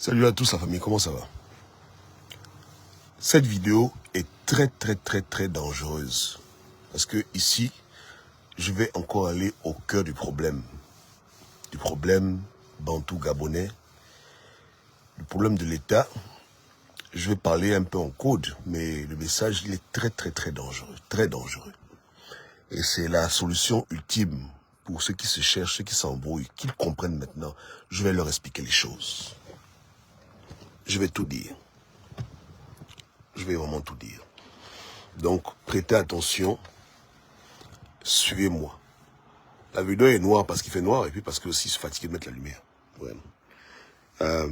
Salut à tous la famille, comment ça va? Cette vidéo est très dangereuse. Parce que ici, je vais encore aller au cœur du problème. Du problème bantou gabonais. Du problème de l'État. Je vais parler un peu en code, mais le message, il est très dangereux. Très dangereux. Et c'est la solution ultime pour ceux qui se cherchent, ceux qui s'embrouillent, qu'ils comprennent maintenant. Je vais leur expliquer les choses. Je vais tout dire. Je vais vraiment tout dire. Donc, prêtez attention. Suivez-moi. La vidéo est noire parce qu'il fait noir et puis parce que aussi je suis fatigué de mettre la lumière. Voilà.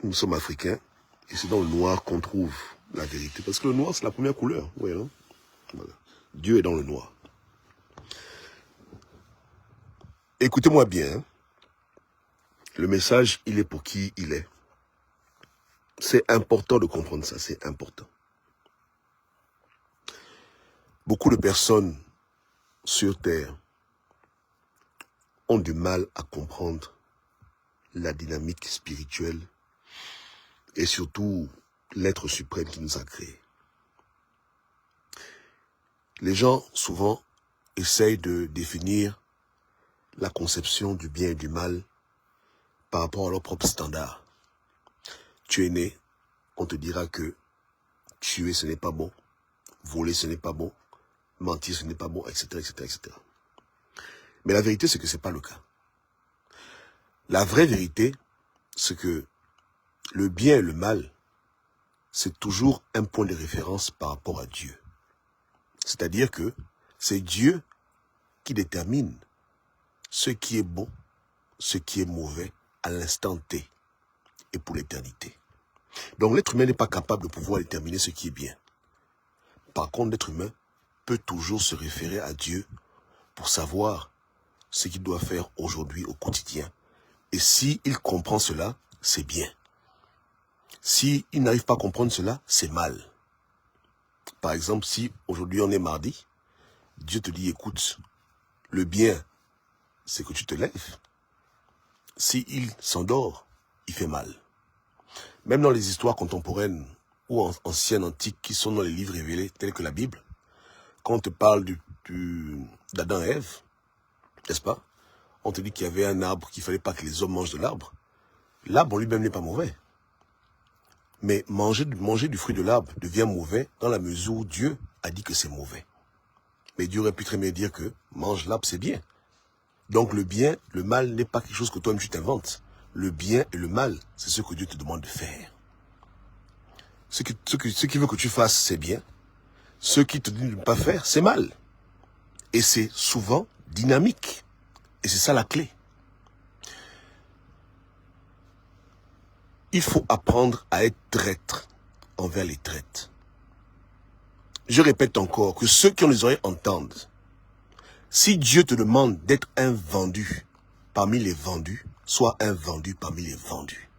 Nous sommes africains et c'est dans le noir qu'on trouve la vérité. Parce que le noir, c'est la première couleur. Ouais, non? Voilà. Dieu est dans le noir. Écoutez-moi bien. Hein. Le message, il est pour qui il est. C'est important de comprendre ça, c'est important. Beaucoup de personnes sur Terre ont du mal à comprendre la dynamique spirituelle et surtout l'être suprême qui nous a créés. Les gens, souvent, essayent de définir la conception du bien et du mal par rapport à leurs propres standards. Tu es né, on te dira que tuer ce n'est pas bon, voler ce n'est pas bon, mentir ce n'est pas bon, etc. Mais la vérité, c'est que ce n'est pas le cas. La vraie vérité, c'est que le bien et le mal, c'est toujours un point de référence par rapport à Dieu. C'est-à-dire que c'est Dieu qui détermine ce qui est bon, ce qui est mauvais à l'instant T et pour l'éternité. Donc l'être humain n'est pas capable de pouvoir déterminer ce qui est bien. Par contre, l'être humain peut toujours se référer à Dieu pour savoir ce qu'il doit faire aujourd'hui au quotidien. Et s'il comprend cela, c'est bien. S'il n'arrive pas à comprendre cela, c'est mal. Par exemple, si aujourd'hui on est mardi, Dieu te dit, écoute, le bien, c'est que tu te lèves. S'il s'endort, il fait mal. Même dans les histoires contemporaines ou anciennes, antiques, qui sont dans les livres révélés, tels que la Bible, quand on te parle d'Adam et Ève, n'est-ce pas? On te dit qu'il y avait un arbre, qu'il ne fallait pas que les hommes mangent de l'arbre. L'arbre en lui-même n'est pas mauvais. Mais manger du fruit de l'arbre devient mauvais dans la mesure où Dieu a dit que c'est mauvais. Mais Dieu aurait pu très bien dire que mange l'arbre, c'est bien. Donc le bien, le mal n'est pas quelque chose que toi-même tu t'inventes. Le bien et le mal, c'est ce que Dieu te demande de faire. Ce qui veut que tu fasses, c'est bien. Ce qui te dit de ne pas faire, c'est mal. Et c'est souvent dynamique. Et c'est ça la clé. Il faut apprendre à être traître envers les traites. Je répète encore que ceux qui ont les oreilles entendent. Si Dieu te demande d'être un vendu parmi les vendus, sois un vendu parmi les vendus.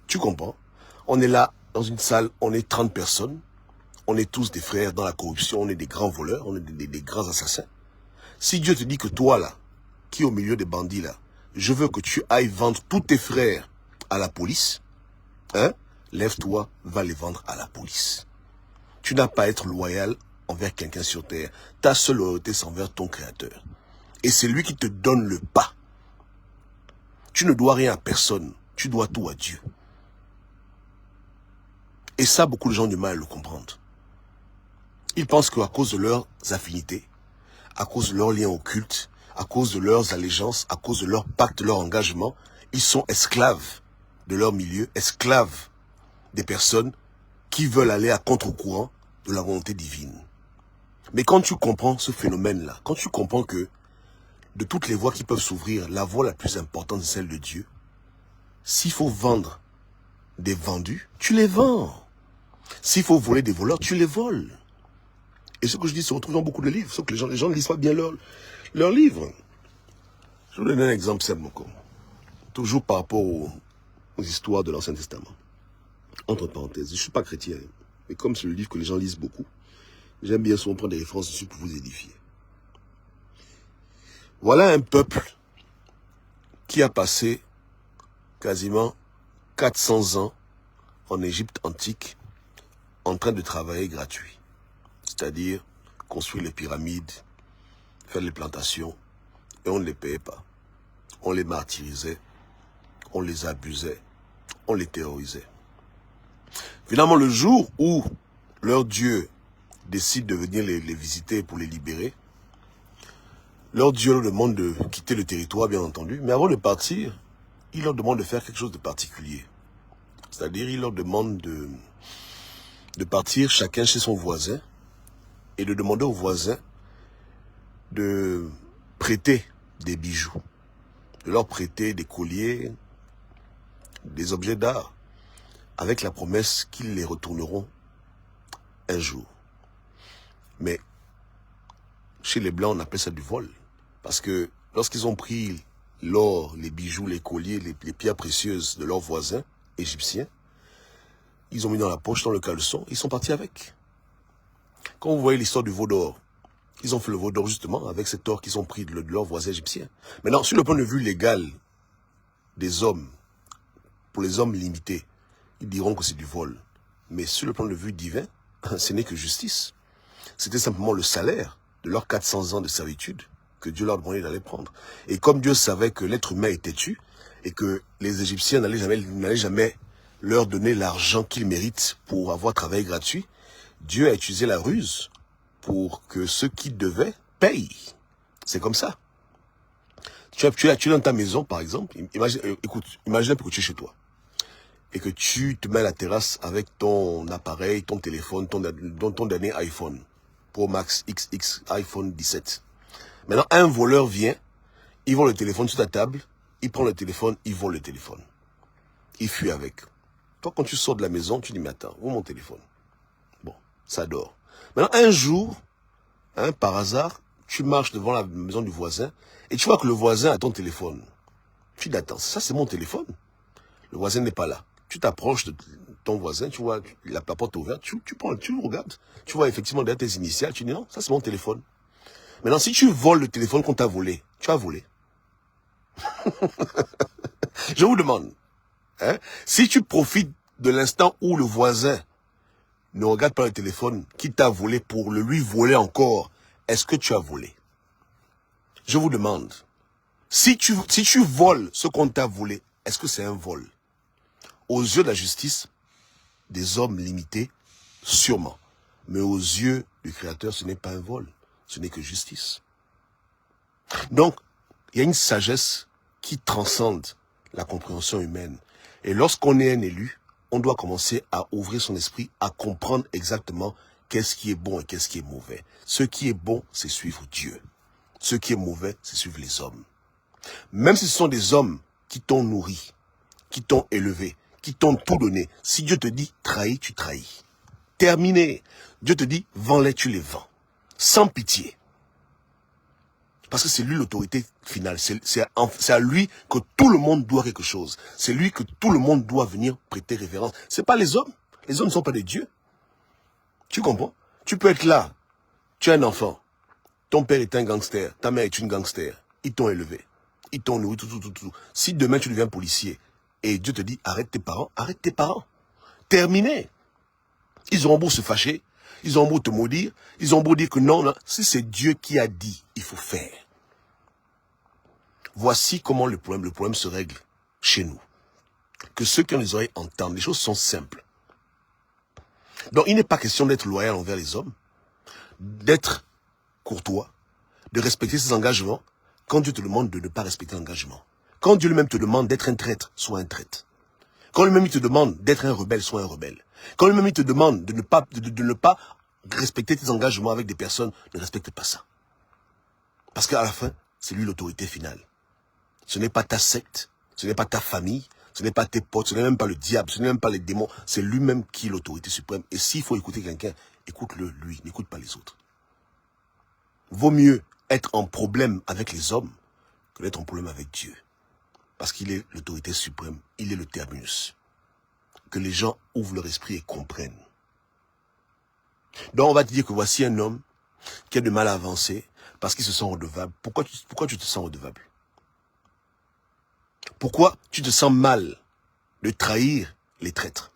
Tu comprends? On est là, dans une salle, on est 30 personnes. On est tous des frères dans la corruption, on est des grands voleurs, on est des grands assassins. Si Dieu te dit que toi, là, qui est au milieu des bandits, là, je veux que tu ailles vendre tous tes frères à la police, hein, lève-toi, va les vendre à la police. Tu n'as pas à être loyal envers quelqu'un sur terre. Ta seule loyauté, c'est envers ton Créateur. Et c'est lui qui te donne le pas. Tu ne dois rien à personne. Tu dois tout à Dieu. Et ça, beaucoup de gens ont du mal à le comprendre. Ils pensent qu'à cause de leurs affinités, à cause de leurs liens occultes, à cause de leurs allégeances, à cause de leur pacte, de leur engagement, ils sont esclaves de leur milieu, esclaves des personnes qui veulent aller à contre-courant de la volonté divine. Mais quand tu comprends ce phénomène-là, quand tu comprends que de toutes les voies qui peuvent s'ouvrir, la voie la plus importante, c'est celle de Dieu, s'il faut vendre des vendus, tu les vends. S'il faut voler des voleurs, tu les voles. Et ce que je dis se retrouve dans beaucoup de livres, sauf que les gens ne lisent pas bien leurs livres. Je vais vous donner un exemple simple encore. Toujours par rapport aux histoires de l'Ancien Testament. Entre parenthèses, je ne suis pas chrétien, mais comme c'est le livre que les gens lisent beaucoup, j'aime bien souvent prendre des références dessus pour vous édifier. Voilà un peuple qui a passé quasiment 400 ans en Égypte antique en train de travailler gratuit. C'est-à-dire construire les pyramides, faire les plantations, et on ne les payait pas. On les martyrisait, on les abusait, on les terrorisait. Finalement, le jour où leur Dieu décide de venir les visiter pour les libérer, leur Dieu leur demande de quitter le territoire, bien entendu, mais avant de partir, il leur demande de faire quelque chose de particulier. C'est-à-dire, il leur demande de partir chacun chez son voisin et de demander au voisin de prêter des bijoux, de leur prêter des colliers, des objets d'art, avec la promesse qu'ils les retourneront un jour. Mais chez les Blancs, on appelle ça du vol. Parce que lorsqu'ils ont pris l'or, les bijoux, les colliers, les pierres précieuses de leurs voisins égyptiens, ils ont mis dans la poche, dans le caleçon, ils sont partis avec. Quand vous voyez l'histoire du veau d'or, ils ont fait le veau d'or justement avec cet or qu'ils ont pris de leurs voisins égyptiens. Maintenant, sur le point de vue légal des hommes, pour les hommes limités, ils diront que c'est du vol. Mais sur le point de vue divin, ce n'est que justice. C'était simplement le salaire de leurs 400 ans de servitude que Dieu leur demandait d'aller prendre. Et comme Dieu savait que l'être humain était têtu et que les Égyptiens n'allaient jamais leur donner l'argent qu'ils méritent pour avoir travaillé gratuit, Dieu a utilisé la ruse pour que ceux qui devaient payent. C'est comme ça. Tu es dans ta maison, par exemple. Imagine que tu es chez toi et que tu te mets à la terrasse avec ton appareil, ton téléphone, ton dernier iPhone, Pro Max XX, iPhone 17. Maintenant, un voleur vient, il vole le téléphone sur ta table, il prend le téléphone, il vole le téléphone. Il fuit avec. Toi, quand tu sors de la maison, tu dis, mais attends, où est mon téléphone? Bon, ça dort. Maintenant, un jour, par hasard, tu marches devant la maison du voisin et tu vois que le voisin a ton téléphone. Tu dis, attends, ça c'est mon téléphone. Le voisin n'est pas là. Tu t'approches de ton voisin, tu vois la porte ouverte, tu le regardes. Tu vois effectivement derrière tes initiales, tu dis non, ça c'est mon téléphone. Maintenant, si tu voles le téléphone qu'on t'a volé, tu as volé. Je vous demande, si tu profites de l'instant où le voisin ne regarde pas le téléphone qui t'a volé pour le lui voler encore, est-ce que tu as volé? Je vous demande, si tu voles ce qu'on t'a volé, est-ce que c'est un vol? Aux yeux de la justice, des hommes limités, sûrement. Mais aux yeux du Créateur, ce n'est pas un vol, ce n'est que justice. Donc, il y a une sagesse qui transcende la compréhension humaine. Et lorsqu'on est un élu, on doit commencer à ouvrir son esprit, à comprendre exactement qu'est-ce qui est bon et qu'est-ce qui est mauvais. Ce qui est bon, c'est suivre Dieu. Ce qui est mauvais, c'est suivre les hommes. Même si ce sont des hommes qui t'ont nourri, qui t'ont élevé, qui t'ont tout donné. Si Dieu te dit trahis, tu trahis. Terminé. Dieu te dit vends-les, tu les vends. Sans pitié. Parce que c'est lui l'autorité finale. C'est à lui que tout le monde doit quelque chose. C'est lui que tout le monde doit venir prêter révérence. C'est pas les hommes. Les hommes ne sont pas des dieux. Tu comprends? Tu peux être là. Tu es un enfant. Ton père est un gangster. Ta mère est une gangster. Ils t'ont élevé. Ils t'ont nourri, tout. Si demain tu deviens policier et Dieu te dit arrête tes parents. Terminé. Ils auront beau se fâcher. Ils auront beau te maudire. Ils auront beau dire que non, si c'est Dieu qui a dit, il faut faire. Voici comment le problème se règle chez nous. Que ceux qui ont les oreilles entendent. Les choses sont simples. Donc il n'est pas question d'être loyal envers les hommes, d'être courtois, de respecter ses engagements, quand Dieu te demande de ne pas respecter l'engagement. Quand Dieu lui-même te demande d'être un traître, sois un traître. Quand lui-même il te demande d'être un rebelle, sois un rebelle. Quand lui-même il te demande de ne pas respecter tes engagements avec des personnes, ne respecte pas ça. Parce qu'à la fin, c'est lui l'autorité finale. Ce n'est pas ta secte, ce n'est pas ta famille, ce n'est pas tes potes, ce n'est même pas le diable, ce n'est même pas les démons. C'est lui-même qui est l'autorité suprême. Et s'il faut écouter quelqu'un, écoute-le lui, n'écoute pas les autres. Vaut mieux être en problème avec les hommes que d'être en problème avec Dieu. Parce qu'il est l'autorité suprême, il est le terminus. Que les gens ouvrent leur esprit et comprennent. Donc on va te dire que voici un homme qui a de mal à avancer parce qu'il se sent redevable. Pourquoi tu te sens redevable? Pourquoi tu te sens mal de trahir les traîtres?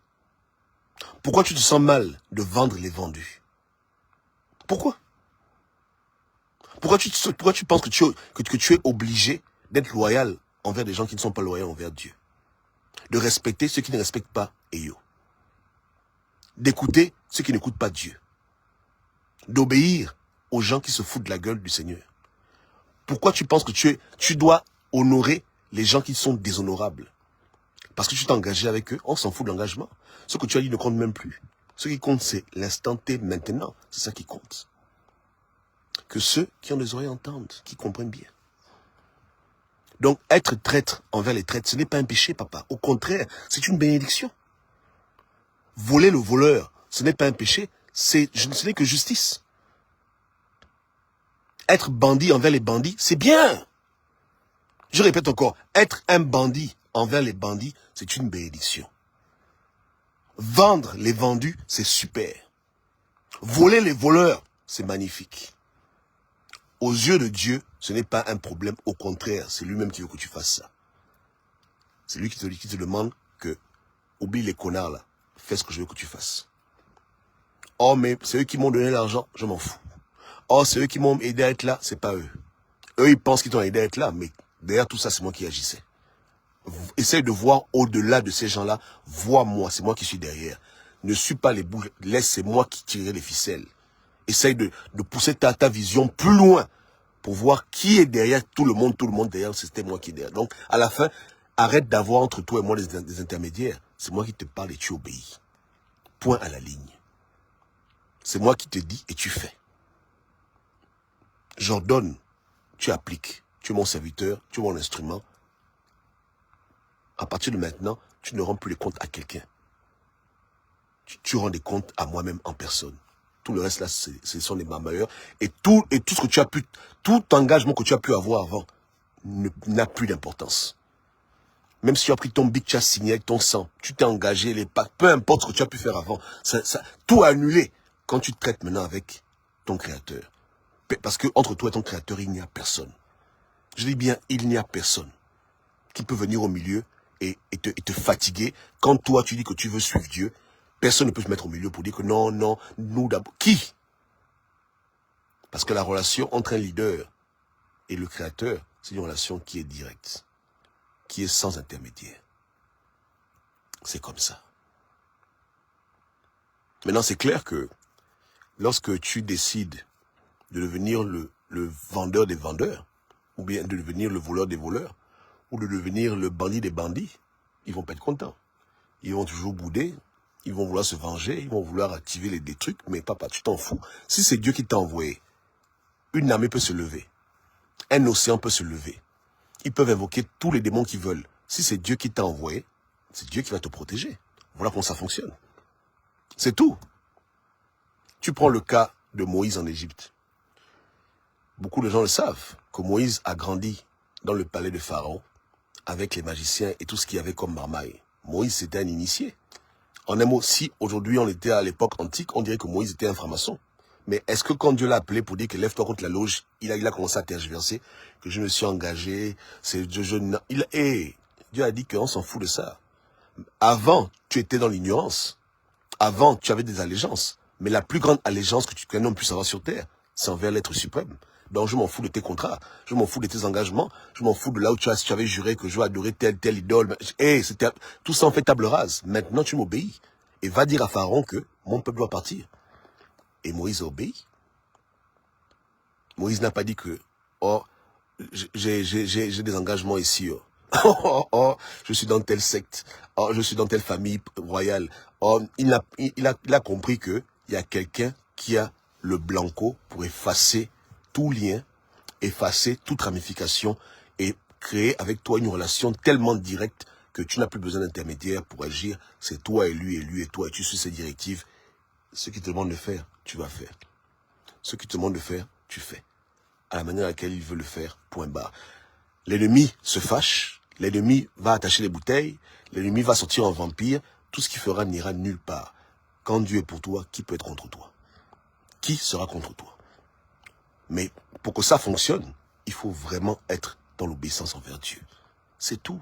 Pourquoi tu te sens mal de vendre les vendus? Pourquoi? Pourquoi tu penses que tu es obligé d'être loyal envers des gens qui ne sont pas loyaux envers Dieu? De respecter ceux qui ne respectent pas Eyo. D'écouter ceux qui n'écoutent pas Dieu. D'obéir aux gens qui se foutent de la gueule du Seigneur. Pourquoi tu penses que tu dois honorer les gens qui sont déshonorables? Parce que tu t'es engagé avec eux, on s'en fout de l'engagement. Ce que tu as dit ne compte même plus. Ce qui compte, c'est l'instant T maintenant. C'est ça qui compte. Que ceux qui ont des oreilles entendent, qui comprennent bien. Donc, être traître envers les traîtres, ce n'est pas un péché, papa. Au contraire, c'est une bénédiction. Voler le voleur, ce n'est pas un péché, ce n'est que justice. Être bandit envers les bandits, c'est bien. Je répète encore, être un bandit envers les bandits, c'est une bénédiction. Vendre les vendus, c'est super. Voler les voleurs, c'est magnifique. Aux yeux de Dieu, ce n'est pas un problème. Au contraire, c'est lui-même qui veut que tu fasses ça. C'est lui qui te demande que, oublie les connards là, fais ce que je veux que tu fasses. Oh, mais c'est eux qui m'ont donné l'argent, je m'en fous. Oh, c'est eux qui m'ont aidé à être là, c'est pas eux. Eux, ils pensent qu'ils t'ont aidé à être là, mais derrière tout ça, c'est moi qui agissais. Essaye de voir au-delà de ces gens-là. Vois-moi, c'est moi qui suis derrière. Ne suis pas les boules, laisse, c'est moi qui tirerai les ficelles. Essaye de pousser ta vision plus loin pour voir qui est derrière tout le monde derrière, c'était moi qui est derrière. Donc, à la fin, arrête d'avoir entre toi et moi des intermédiaires. C'est moi qui te parle et tu obéis. Point à la ligne. C'est moi qui te dis et tu fais. J'ordonne, tu appliques. Tu es mon serviteur, tu es mon instrument. À partir de maintenant, tu ne rends plus les comptes à quelqu'un. Tu rends des comptes à moi-même en personne. Tout le reste là, ce sont des marmailleurs. Et tout ce que tu as pu, tout engagement que tu as pu avoir avant, n'a plus d'importance. Même si tu as pris ton bic, tu as signé avec ton sang, tu t'es engagé, les pactes, peu importe ce que tu as pu faire avant, tout a annulé quand tu te traites maintenant avec ton créateur. Parce que entre toi et ton créateur, il n'y a personne. Je dis bien, il n'y a personne qui peut venir au milieu et te fatiguer. Quand toi, tu dis que tu veux suivre Dieu, personne ne peut se mettre au milieu pour dire que non, nous d'abord. Qui? Parce que la relation entre un leader et le créateur, c'est une relation qui est directe, qui est sans intermédiaire. C'est comme ça. Maintenant, c'est clair que lorsque tu décides de devenir le vendeur des vendeurs, ou bien de devenir le voleur des voleurs, ou de devenir le bandit des bandits, ils vont pas être contents. Ils vont toujours bouder, ils vont vouloir se venger, ils vont vouloir activer des trucs, mais papa, tu t'en fous. Si c'est Dieu qui t'a envoyé, une armée peut se lever, un océan peut se lever. Ils peuvent invoquer tous les démons qu'ils veulent. Si c'est Dieu qui t'a envoyé, c'est Dieu qui va te protéger. Voilà comment ça fonctionne. C'est tout. Tu prends le cas de Moïse en Égypte. Beaucoup de gens le savent, que Moïse a grandi dans le palais de Pharaon, avec les magiciens et tout ce qu'il y avait comme marmaille. Moïse, c'était un initié. En un mot, si aujourd'hui on était à l'époque antique, on dirait que Moïse était un franc-maçon. Mais est-ce que quand Dieu l'a appelé pour dire que lève-toi contre la loge, il a commencé à tergiverser, que je me suis engagé, Dieu a dit qu'on s'en fout de ça. Avant, tu étais dans l'ignorance. Avant, tu avais des allégeances. Mais la plus grande allégeance qu'un homme puisse avoir sur terre, c'est envers l'être suprême. Donc je m'en fous de tes contrats, je m'en fous de tes engagements, je m'en fous de là où si tu avais juré que je vais adorer telle idole. Tout ça en fait table rase. Maintenant tu m'obéis. Et va dire à Pharaon que mon peuple doit partir. Et Moïse a obéi. Moïse n'a pas dit que, oh, j'ai des engagements ici. Oh, je suis dans telle secte. Oh, je suis dans telle famille royale. Oh, il a compris que il y a quelqu'un qui a le blanco pour effacer tout lien, effacer toute ramification et créer avec toi une relation tellement directe que tu n'as plus besoin d'intermédiaire pour agir. C'est toi et lui et toi et tu suis ses directives. Ce qu'il te demande de faire, tu vas faire. Ce qu'il te demande de faire, tu fais. À la manière à laquelle il veut le faire, point barre. L'ennemi se fâche, l'ennemi va attacher les bouteilles, l'ennemi va sortir en vampire, tout ce qu'il fera n'ira nulle part. Quand Dieu est pour toi, qui peut être contre toi? Qui sera contre toi? Mais pour que ça fonctionne, il faut vraiment être dans l'obéissance envers Dieu. C'est tout.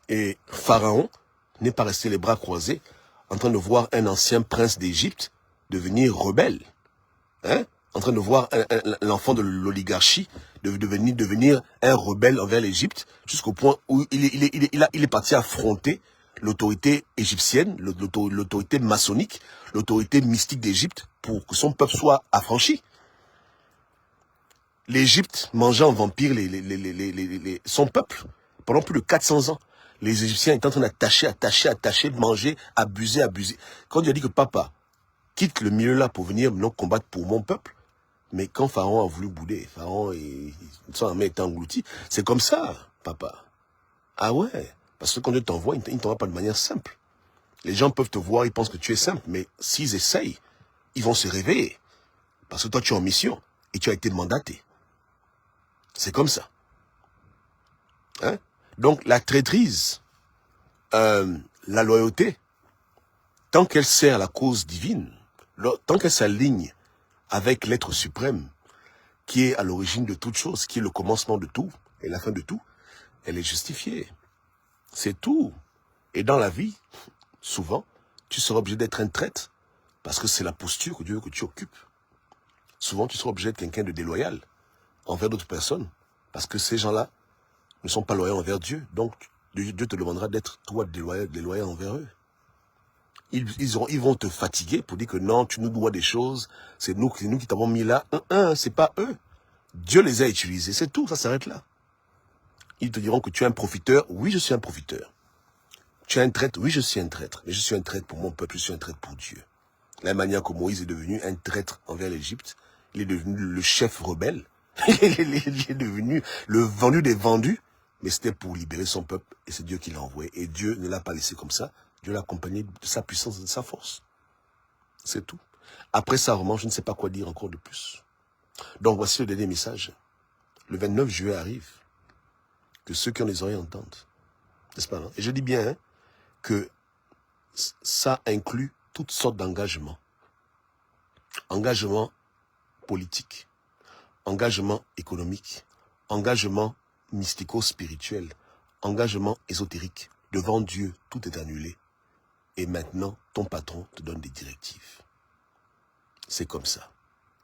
Et Pharaon n'est pas resté les bras croisés en train de voir un ancien prince d'Égypte devenir rebelle. Hein? En train de voir l'enfant de l'oligarchie devenir un rebelle envers l'Égypte, jusqu'au point où il est parti affronter l'autorité égyptienne, l'autorité maçonnique, l'autorité mystique d'Égypte, pour que son peuple soit affranchi. L'Égypte mangeait en vampire son peuple pendant plus de 400 ans. Les Égyptiens étaient en train d'attacher, manger, abuser. Quand Dieu a dit que papa, quitte le milieu là pour venir non combattre pour mon peuple, mais quand Pharaon a voulu bouder, Pharaon et son armée était englouti, c'est comme ça, papa. Ah ouais, parce que quand Dieu t'envoie, il ne t'envoie pas de manière simple. Les gens peuvent te voir, ils pensent que tu es simple, mais s'ils essayent, ils vont se réveiller. Parce que toi, tu es en mission et tu as été mandaté. C'est comme ça. Hein? Donc, la traîtrise, la loyauté, tant qu'elle sert la cause divine, tant qu'elle s'aligne avec l'être suprême, qui est à l'origine de toute chose, qui est le commencement de tout et la fin de tout, elle est justifiée. C'est tout. Et dans la vie, souvent, tu seras obligé d'être un traître, parce que c'est la posture que Dieu veut que tu occupes. Souvent, tu seras obligé d'être quelqu'un de déloyal envers d'autres personnes, parce que ces gens-là ne sont pas loyaux envers Dieu. Donc, Dieu te demandera d'être, toi, déloyal envers eux. Ils vont te fatiguer pour dire que non, tu nous dois des choses, c'est nous qui t'avons mis là. C'est pas eux. Dieu les a utilisés, c'est tout, ça s'arrête là. Ils te diront que tu es un profiteur. Oui, je suis un profiteur. Tu es un traître. Oui, je suis un traître. Mais je suis un traître pour mon peuple, je suis un traître pour Dieu. De la manière que Moïse est devenu un traître envers l'Égypte, il est devenu le chef rebelle. Il est devenu le vendu des vendus. Mais c'était pour libérer son peuple. Et c'est Dieu qui l'a envoyé. Et Dieu ne l'a pas laissé comme ça. Dieu l'a accompagné de sa puissance et de sa force. C'est tout. Après ça, vraiment, je ne sais pas quoi dire encore de plus. Donc, voici le dernier message. Le 29 juillet arrive. Que ceux qui ont les oreilles entendent. N'est-ce pas? Hein? Et je dis bien que ça inclut toutes sortes d'engagements. Engagement politique, engagement économique, engagement mystico-spirituel, engagement ésotérique. Devant Dieu, tout est annulé. Et maintenant, ton patron te donne des directives. C'est comme ça.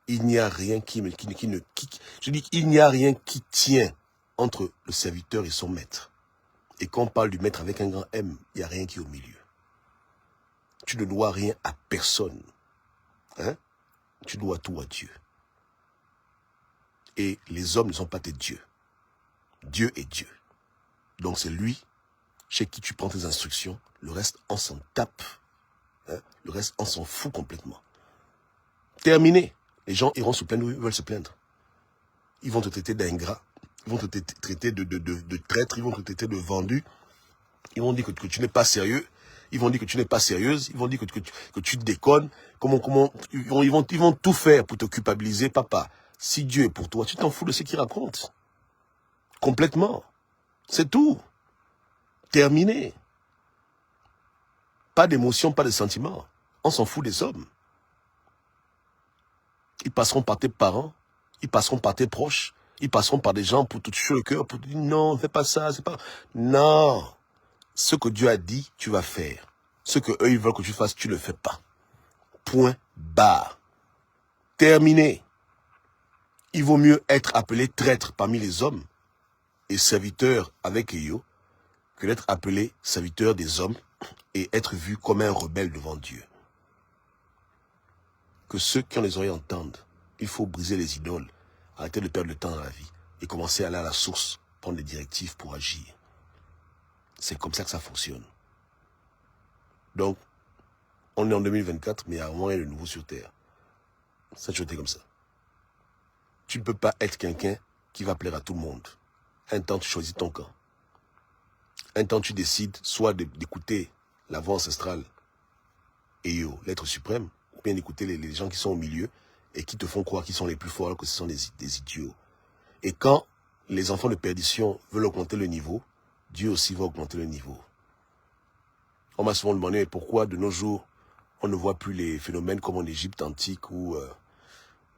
Il n'y a rien il n'y a rien qui tient entre le serviteur et son maître. Et quand on parle du maître avec un grand M, il n'y a rien qui est au milieu. Tu ne dois rien à personne. Hein? Tu dois tout à Dieu. Et les hommes ne sont pas tes dieux. Dieu est Dieu. Donc c'est lui chez qui tu prends tes instructions. Le reste, on s'en tape. Hein? Le reste, on s'en fout complètement. Terminé. Les gens iront se plaindre où ils veulent se plaindre. Ils vont te traiter d'ingrat. Ils vont te traiter de traître. Ils vont te traiter de vendu. Ils vont dire que tu n'es pas sérieux. Ils vont dire que tu n'es pas sérieuse. Ils vont dire que tu déconnes. Ils vont tout faire pour te culpabiliser. Papa, si Dieu est pour toi, tu t'en fous de ce qu'il raconte. Complètement. C'est tout. Terminé. Pas d'émotion, pas de sentiment. On s'en fout des hommes. Ils passeront par tes parents. Ils passeront par tes proches. Ils passeront par des gens pour te toucher le cœur, pour te dire non, fais pas ça, c'est pas... Non. Ce que Dieu a dit, tu vas faire. Ce que eux ils veulent que tu fasses, tu ne le fais pas. Point barre. Terminé. Il vaut mieux être appelé traître parmi les hommes et serviteur avec Eyo que d'être appelé serviteur des hommes et être vu comme un rebelle devant Dieu. Que ceux qui ont les oreilles entendent. Il faut briser les idoles, arrêter de perdre le temps dans la vie et commencer à aller à la source, prendre des directives pour agir. C'est comme ça que ça fonctionne. Donc, on est en 2024, mais il y a vraiment rien de nouveau sur Terre. Ça a toujours été comme ça. Tu ne peux pas être quelqu'un qui va plaire à tout le monde. Un temps, tu choisis ton camp. Un temps, tu décides soit d'écouter la voix ancestrale et l'être suprême, ou bien d'écouter les gens qui sont au milieu et qui te font croire qu'ils sont les plus forts alors que ce sont des idiots. Et quand les enfants de perdition veulent augmenter le niveau, Dieu aussi va augmenter le niveau. On m'a souvent demandé pourquoi de nos jours, on ne voit plus les phénomènes comme en Égypte antique où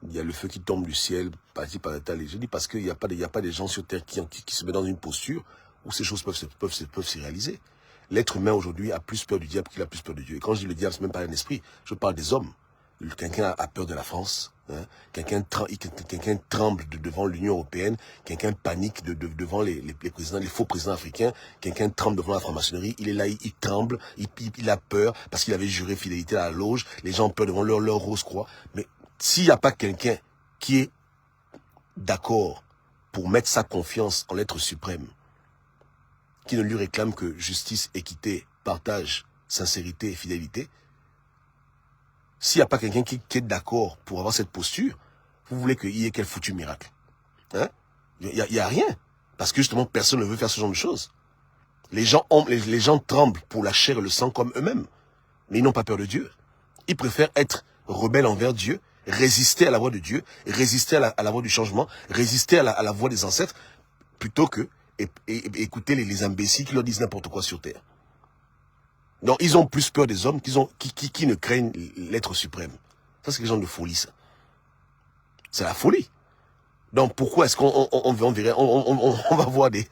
il y a le feu qui tombe du ciel, par-ci par-là. Je dis parce qu'il n'y a pas des gens sur terre qui se mettent dans une posture où ces choses peuvent se réaliser. L'être humain aujourd'hui a plus peur du diable qu'il a plus peur de Dieu. Et quand je dis le diable, c'est même pas un esprit, je parle des hommes. Quelqu'un a peur de la France, hein? Quelqu'un tremble devant l'Union européenne, quelqu'un panique devant les présidents, les faux présidents africains, quelqu'un tremble devant la franc-maçonnerie, il est là, il tremble, il a peur parce qu'il avait juré fidélité à la loge, les gens ont peur devant leur rose-croix. Mais s'il n'y a pas quelqu'un qui est d'accord pour mettre sa confiance en l'être suprême, qui ne lui réclame que justice, équité, partage, sincérité et fidélité, s'il n'y a pas quelqu'un qui est d'accord pour avoir cette posture, vous voulez qu'il y ait quel foutu miracle? Hein? Il n'y a rien. Parce que justement, personne ne veut faire ce genre de choses. Les gens tremblent pour la chair et le sang comme eux-mêmes. Mais ils n'ont pas peur de Dieu. Ils préfèrent être rebelles envers Dieu, résister à la voix de Dieu, résister à la voix du changement, résister à la voix des ancêtres, plutôt que écouter les imbéciles qui leur disent n'importe quoi sur terre. Donc, ils ont plus peur des hommes qui ne craignent l'être suprême. Ça, c'est les gens de folie, ça. C'est la folie. Donc, pourquoi est-ce qu'on va voir des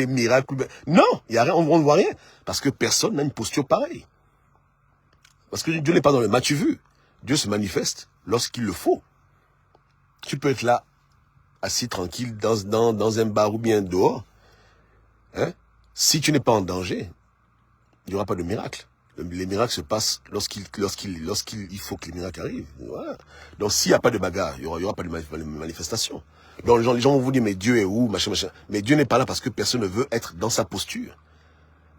miracles? Non, il n'y a rien, on ne voit rien. Parce que personne n'a une posture pareille. Parce que Dieu n'est pas dans le m'as-tu vu. Dieu se manifeste lorsqu'il le faut. Tu peux être là, assis tranquille, dans un bar ou bien dehors. Hein? Si tu n'es pas en danger, il n'y aura pas de miracle. Les miracles se passent lorsqu'il faut que les miracles arrivent. Voilà. Donc s'il n'y a pas de bagarre, il n'y aura pas de manifestation. Donc les gens vont vous dire, mais Dieu est où, machin. Mais Dieu n'est pas là parce que personne ne veut être dans sa posture.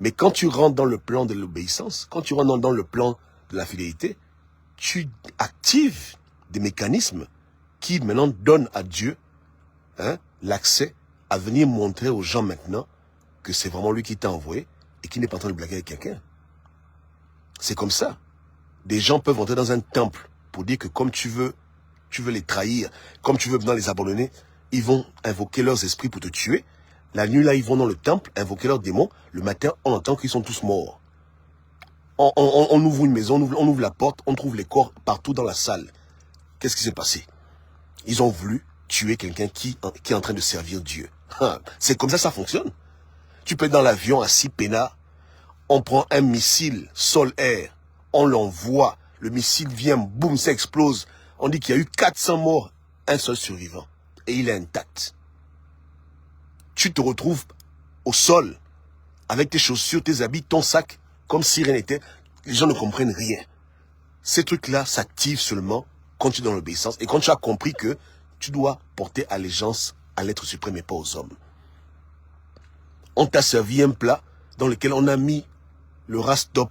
Mais quand tu rentres dans le plan de l'obéissance, quand tu rentres dans le plan de la fidélité, tu actives des mécanismes qui maintenant donnent à Dieu, hein, l'accès à venir montrer aux gens maintenant que c'est vraiment lui qui t'a envoyé et qui n'est pas en train de blaguer avec quelqu'un. C'est comme ça. Des gens peuvent entrer dans un temple pour dire que comme tu veux les trahir, comme tu veux maintenant les abandonner, ils vont invoquer leurs esprits pour te tuer. La nuit là, ils vont dans le temple, invoquer leurs démons. Le matin, on entend qu'ils sont tous morts. On ouvre une maison, on ouvre la porte, on trouve les corps partout dans la salle. Qu'est-ce qui s'est passé? Ils ont voulu tuer quelqu'un qui est en train de servir Dieu. C'est comme ça fonctionne. Tu peux être dans l'avion assis peinard, on prend un missile sol-air, on l'envoie, le missile vient, boum, ça explose. On dit qu'il y a eu 400 morts, un seul survivant. Et il est intact. Tu te retrouves au sol, avec tes chaussures, tes habits, ton sac, comme si rien n'était. Les gens ne comprennent rien. Ces trucs-là s'activent seulement quand tu es dans l'obéissance et quand tu as compris que tu dois porter allégeance à l'être suprême et pas aux hommes. On t'a servi un plat dans lequel on a mis le rastop.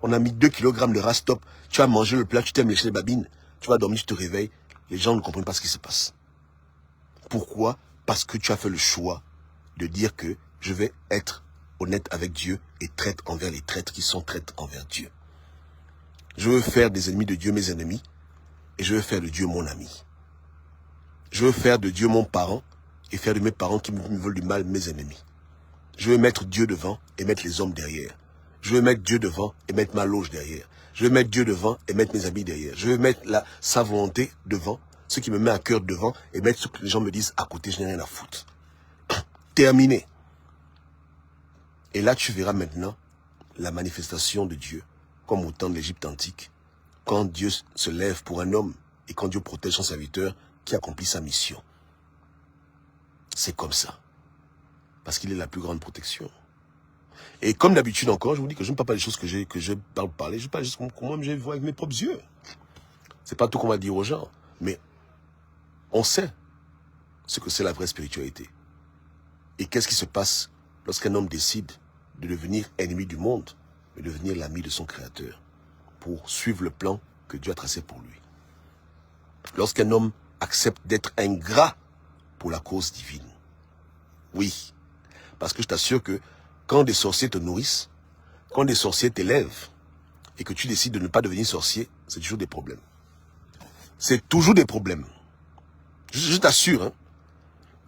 On a mis 2 kg de rastop. Tu as mangé le plat, tu t'es léché les babines. Tu vas dormir, tu te réveilles. Les gens ne comprennent pas ce qui se passe. Pourquoi? Parce que tu as fait le choix de dire que je vais être honnête avec Dieu et traître envers les traîtres qui sont traîtres envers Dieu. Je veux faire des ennemis de Dieu mes ennemis et je veux faire de Dieu mon ami. Je veux faire de Dieu mon parent et faire de mes parents qui me veulent du mal mes ennemis. Je veux mettre Dieu devant et mettre les hommes derrière. Je veux mettre Dieu devant et mettre ma loge derrière. Je veux mettre Dieu devant et mettre mes amis derrière. Je veux mettre sa volonté devant, ce qui me met à cœur devant, et mettre ce que les gens me disent à côté, je n'ai rien à foutre. Terminé. Et là, tu verras maintenant la manifestation de Dieu, comme au temps de l'Égypte antique, quand Dieu se lève pour un homme et quand Dieu protège son serviteur qui accomplit sa mission. C'est comme ça. Parce qu'il est la plus grande protection. Et comme d'habitude encore, je vous dis que je ne parle pas des choses que je parler, je parle juste comme moi je vois avec mes propres yeux. C'est pas tout qu'on va dire aux gens, mais on sait ce que c'est la vraie spiritualité. Et qu'est-ce qui se passe lorsqu'un homme décide de devenir ennemi du monde, mais de devenir l'ami de son Créateur, pour suivre le plan que Dieu a tracé pour lui. Lorsqu'un homme accepte d'être ingrat pour la cause divine. Oui, parce que je t'assure que quand des sorciers te nourrissent, quand des sorciers t'élèvent, et que tu décides de ne pas devenir sorcier, c'est toujours des problèmes. C'est toujours des problèmes. Je t'assure, hein.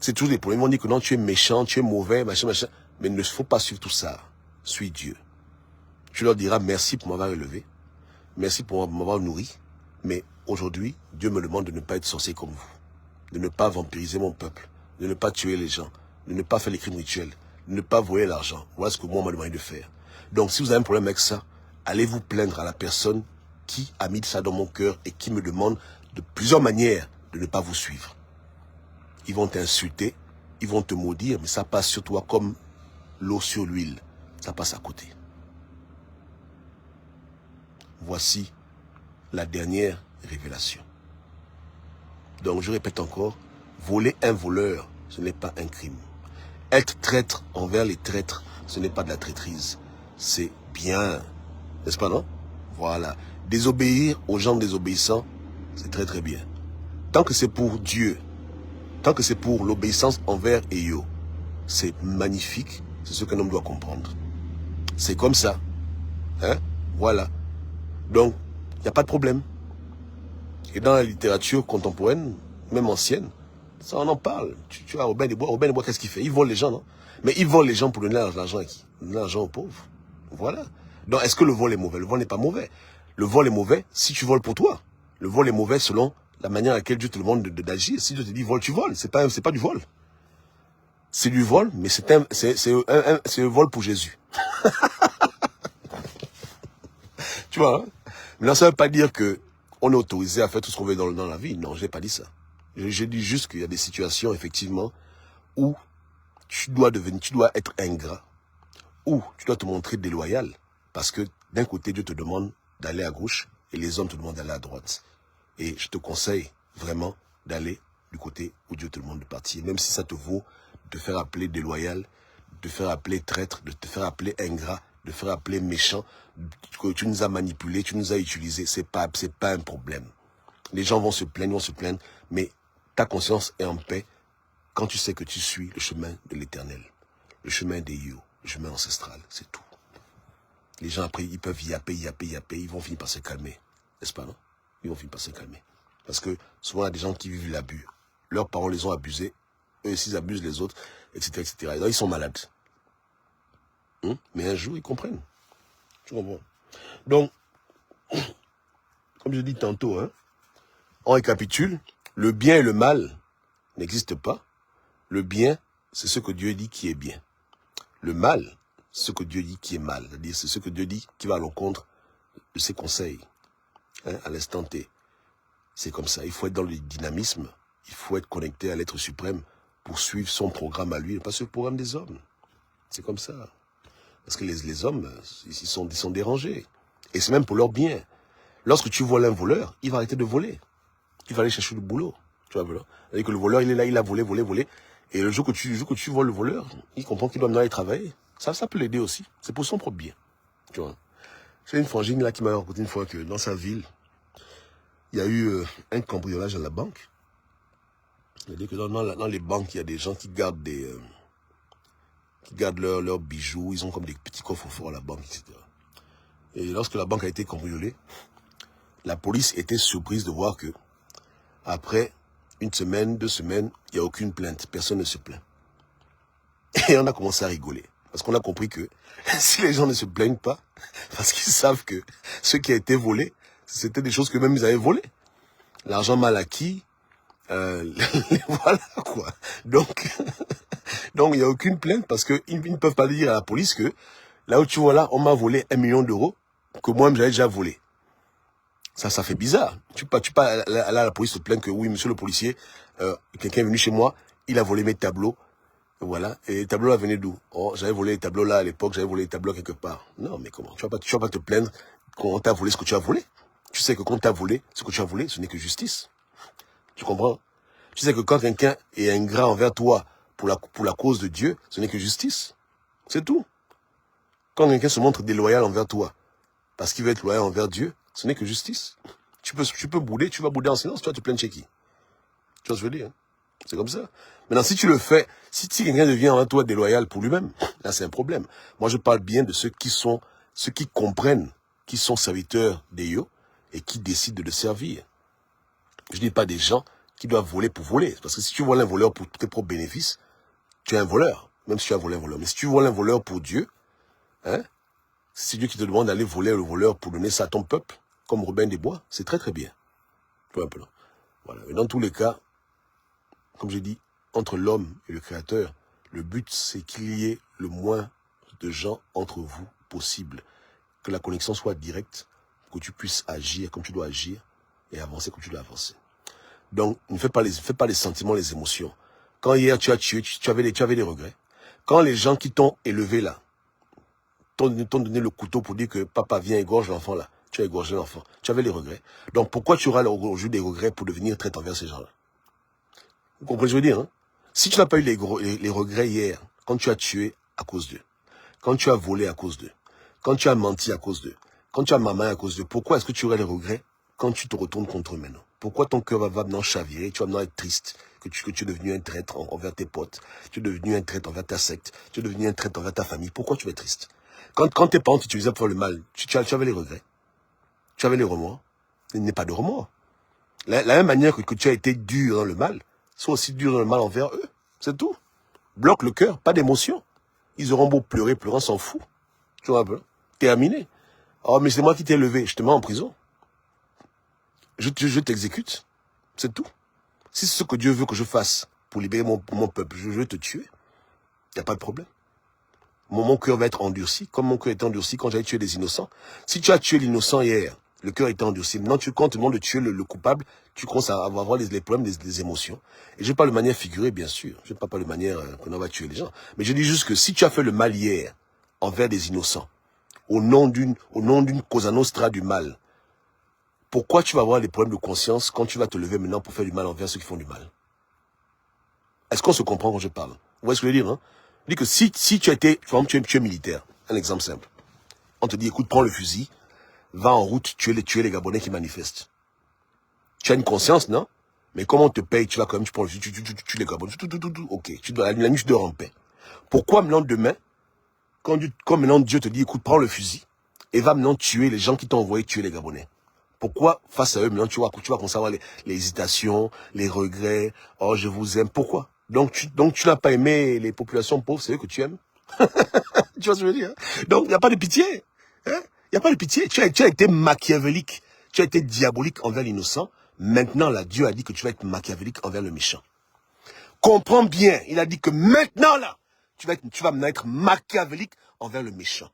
C'est toujours des problèmes. On dit que non, tu es méchant, tu es mauvais, machin. Mais il ne faut pas suivre tout ça. Suis Dieu. Tu leur diras merci pour m'avoir élevé. Merci pour m'avoir nourri. Mais aujourd'hui, Dieu me demande de ne pas être sorcier comme vous. De ne pas vampiriser mon peuple. De ne pas tuer les gens. De ne pas faire les crimes rituels. ne pas voler l'argent. Voilà ce que moi, on m'a demandé de faire. Donc, si vous avez un problème avec ça, allez vous plaindre à la personne qui a mis ça dans mon cœur et qui me demande de plusieurs manières de ne pas vous suivre. Ils vont t'insulter, ils vont te maudire, mais ça passe sur toi comme l'eau sur l'huile. Ça passe à côté. Voici la dernière révélation. Donc, je répète encore, voler un voleur, ce n'est pas un crime. Être traître envers les traîtres, ce n'est pas de la traîtrise. C'est bien. N'est-ce pas, non? Voilà. Désobéir aux gens désobéissants, c'est très très bien. Tant que c'est pour Dieu, tant que c'est pour l'obéissance envers Eyo, c'est magnifique. C'est ce qu'un homme doit comprendre. C'est comme ça. Hein? Voilà. Donc, il n'y a pas de problème. Et dans la littérature contemporaine, même ancienne, ça on en parle. Tu vois, Robin des Bois, qu'est-ce qu'il fait? Il vole les gens, non? Mais il vole les gens pour donner l'argent à qui? Donner l'argent aux pauvres. Voilà. Donc, est-ce que le vol est mauvais? Le vol n'est pas mauvais. Le vol est mauvais si tu voles pour toi. Le vol est mauvais selon la manière à laquelle Dieu te demande d'agir. Si Dieu te dit vole, tu voles. C'est pas du vol. C'est du vol, mais c'est un vol pour Jésus. Tu vois, hein? Mais là, ça ne veut pas dire que on est autorisé à faire tout ce qu'on veut dans la vie. Non, je n'ai pas dit ça. Je dis juste qu'il y a des situations, effectivement, où tu dois être ingrat, où tu dois te montrer déloyal, parce que d'un côté, Dieu te demande d'aller à gauche, et les hommes te demandent d'aller à droite. Et je te conseille vraiment d'aller du côté où Dieu te demande de partir, même si ça te vaut de te faire appeler déloyal, de te faire appeler traître, de te faire appeler ingrat, de te faire appeler méchant, que tu nous as manipulés, tu nous as utilisés, c'est pas un problème. Les gens vont se plaindre, mais ta conscience est en paix quand tu sais que tu suis le chemin de l'Éternel, le chemin des Yo, le chemin ancestral, c'est tout. Les gens après, ils peuvent yapper, ils vont finir par se calmer, n'est-ce pas, non? Ils vont finir par se calmer. Parce que souvent, il y a des gens qui vivent l'abus. Leurs parents les ont abusés, eux aussi ils abusent les autres, etc., etc. Et donc, ils sont malades. Mais un jour, ils comprennent. Tu comprends? Donc, comme je dis tantôt, hein, on récapitule, le bien et le mal n'existent pas. Le bien, c'est ce que Dieu dit qui est bien. Le mal, c'est ce que Dieu dit qui est mal. C'est-à-dire, c'est ce que Dieu dit qui va à l'encontre de ses conseils, hein, à l'instant T. C'est comme ça. Il faut être dans le dynamisme. Il faut être connecté à l'être suprême pour suivre son programme à lui, et pas ce programme des hommes. C'est comme ça. Parce que les hommes, ils sont dérangés. Et c'est même pour leur bien. Lorsque tu voles un voleur, il va arrêter de voler. Il va aller chercher du boulot. Tu vois, voilà. C'est-à-dire que le voleur, il est là, il a volé. Et le jour que tu voles le voleur, il comprend qu'il doit aller travailler. Ça peut l'aider aussi. C'est pour son propre bien. Tu vois. C'est une frangine là qui m'a raconté une fois que dans sa ville, il y a eu un cambriolage à la banque. C'est-à-dire que dans les banques, il y a des gens qui gardent leurs bijoux. Ils ont comme des petits coffres forts à la banque, etc. Et lorsque la banque a été cambriolée, la police était surprise de voir que après une semaine, 2 semaines, il n'y a aucune plainte. Personne ne se plaint. Et on a commencé à rigoler. Parce qu'on a compris que si les gens ne se plaignent pas, parce qu'ils savent que ce qui a été volé, c'était des choses que même ils avaient volées. L'argent mal acquis, voilà quoi. Donc, il n'y a aucune plainte parce qu'ils ne peuvent pas dire à la police que là où tu vois là, on m'a volé 1 million d'euros que moi-même j'avais déjà volé. Ça fait bizarre. Tu peux la police te plaint que oui, monsieur le policier, quelqu'un est venu chez moi, il a volé mes tableaux. Voilà. Et les tableaux là venaient d'où? Oh, j'avais volé les tableaux là à l'époque, j'avais volé les tableaux quelque part. Non, mais comment? Tu vas pas te plaindre qu'on t'a volé ce que tu as volé. Tu sais que quand t'as volé ce que tu as volé, ce n'est que justice. Tu comprends? Tu sais que quand quelqu'un est ingrat envers toi pour la cause de Dieu, ce n'est que justice. C'est tout. Quand quelqu'un se montre déloyal envers toi, parce qu'il veut être loyal envers Dieu, ce n'est que justice. Tu peux bouder, tu vas bouder en silence, tu vas te plaindre chez qui? Tu vois ce que je veux dire? Hein? C'est comme ça. Maintenant, si tu le fais, si quelqu'un devient envers toi déloyal pour lui-même, là c'est un problème. Moi je parle bien de ceux qui comprennent, qui sont serviteurs d'Eyo et qui décident de le servir. Je ne dis pas des gens qui doivent voler pour voler. Parce que si tu voles un voleur pour tes propres bénéfices, tu es un voleur. Même si tu as volé un voleur. Mais si tu voles un voleur pour Dieu, hein, c'est Dieu qui te demande d'aller voler le voleur pour donner ça à ton peuple, comme Robin des Bois, c'est très très bien. Tu vois un peu là. Voilà. Et dans tous les cas, comme j'ai dit, entre l'homme et le Créateur, Le but, c'est qu'il y ait le moins de gens entre vous possible. Que la connexion soit directe, que tu puisses agir comme tu dois agir et avancer comme tu dois avancer. Donc, ne fais pas les sentiments, les émotions. Quand hier tu as tué, tu avais des regrets. Quand les gens qui t'ont élevé là, t'ont donné le couteau pour dire que papa vient égorge l'enfant là, tu as égorgé l'enfant, tu avais les regrets. Donc pourquoi tu auras aujourd'hui des regrets pour devenir traître envers ces gens-là? Vous comprenez ce que je veux dire, hein? Si tu n'as pas eu les regrets hier, quand tu as tué à cause d'eux, quand tu as volé à cause d'eux, quand tu as menti à cause d'eux, quand tu as mamaillé à cause d'eux, pourquoi est-ce que tu aurais les regrets quand tu te retournes contre eux maintenant? Pourquoi ton cœur va maintenant chavirer, tu vas maintenant être triste, que tu es devenu un traître envers tes potes, tu es devenu un traître envers ta secte, tu es devenu un traître envers ta famille? Pourquoi tu vas être triste? Quand tes parents t'utilisaient pour faire le mal, tu avais les regrets, tu avais les remords. Il n'y a pas de remords. La même manière que tu as été dur dans le mal, sois aussi dur dans le mal envers eux. C'est tout. Bloque le cœur, pas d'émotion. Ils auront beau pleurer, on s'en fout. Tu vois un peu. Terminé. Oh, mais c'est moi qui t'ai élevé, je te mets en prison. Je t'exécute. C'est tout. Si c'est ce que Dieu veut que je fasse pour libérer mon peuple, je vais te tuer. Il n'y a pas de problème. Mon cœur va être endurci, comme mon cœur était endurci quand j'avais tué des innocents. Si tu as tué l'innocent hier, le cœur était endurci. Maintenant, quand tu te demandes de tuer le coupable, tu commences à avoir les problèmes des émotions. Et je ne parle de manière figurée, bien sûr. Je ne parle pas de manière qu'on va tuer les gens. Mais je dis juste que si tu as fait le mal hier envers des innocents, au nom d'une Cosa Nostra du mal, pourquoi tu vas avoir des problèmes de conscience quand tu vas te lever maintenant pour faire du mal envers ceux qui font du mal? Est-ce qu'on se comprend quand je parle? Vous voyez ce que je veux dire, hein? Je dis que si tu as été, par exemple, tu es militaire, un exemple simple. On te dit, écoute, prends le fusil, va en route, tuer les Gabonais qui manifestent. Tu as une conscience, non? Mais comment on te paye, tu vas quand même, tu prends le fusil, tu tues les Gabonais, ok, la nuit tu dors en paix. Pourquoi maintenant demain, quand maintenant Dieu te dit, écoute, prends le fusil, et va maintenant tuer les gens qui t'ont envoyé tuer les Gabonais? Pourquoi, face à eux, maintenant, tu vas commencer à avoir les hésitations, les regrets, oh, je vous aime, pourquoi? Donc tu n'as pas aimé les populations pauvres, c'est eux que tu aimes? Tu vois ce que je veux dire? Donc, il n'y a pas de pitié. Hein? Il n'y a pas de pitié. Tu as été machiavélique, tu as été diabolique envers l'innocent. Maintenant, là, Dieu a dit que tu vas être machiavélique envers le méchant. Comprends bien, il a dit que maintenant, là, tu vas maintenant être machiavélique envers le méchant.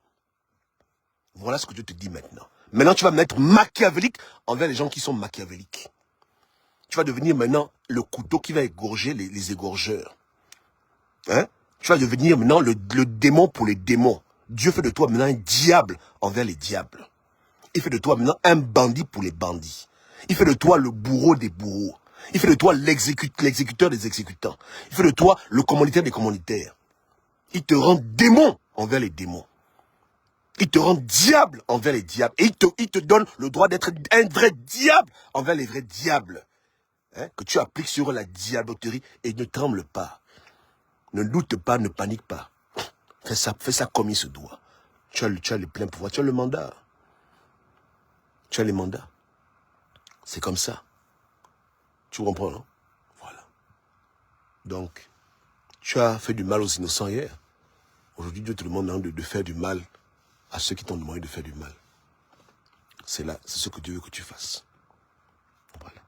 Voilà ce que Dieu te dit maintenant. Maintenant, tu vas être machiavélique envers les gens qui sont machiavéliques. Tu vas devenir maintenant le couteau qui va égorger les égorgeurs. Hein? Tu vas devenir maintenant le démon pour les démons. Dieu fait de toi maintenant un diable envers les diables. Il fait de toi maintenant un bandit pour les bandits. Il fait de toi le bourreau des bourreaux. Il fait de toi l'exécuteur des exécutants. Il fait de toi le commanditaire des commanditaires. Il te rend démon envers les démons. Il te rend diable envers les diables. Et il te donne le droit d'être un vrai diable envers les vrais diables. Hein? Que tu appliques sur la diaboterie et ne tremble pas. Ne doute pas, ne panique pas. Fais ça comme il se doit. Tu as le plein pouvoir, tu as le mandat. Tu as les mandats. C'est comme ça. Tu comprends, non? Voilà. Donc, tu as fait du mal aux innocents hier. Aujourd'hui, Dieu te demande de faire du mal à ceux qui t'ont demandé de faire du mal. C'est ce que Dieu veut que tu fasses. Voilà.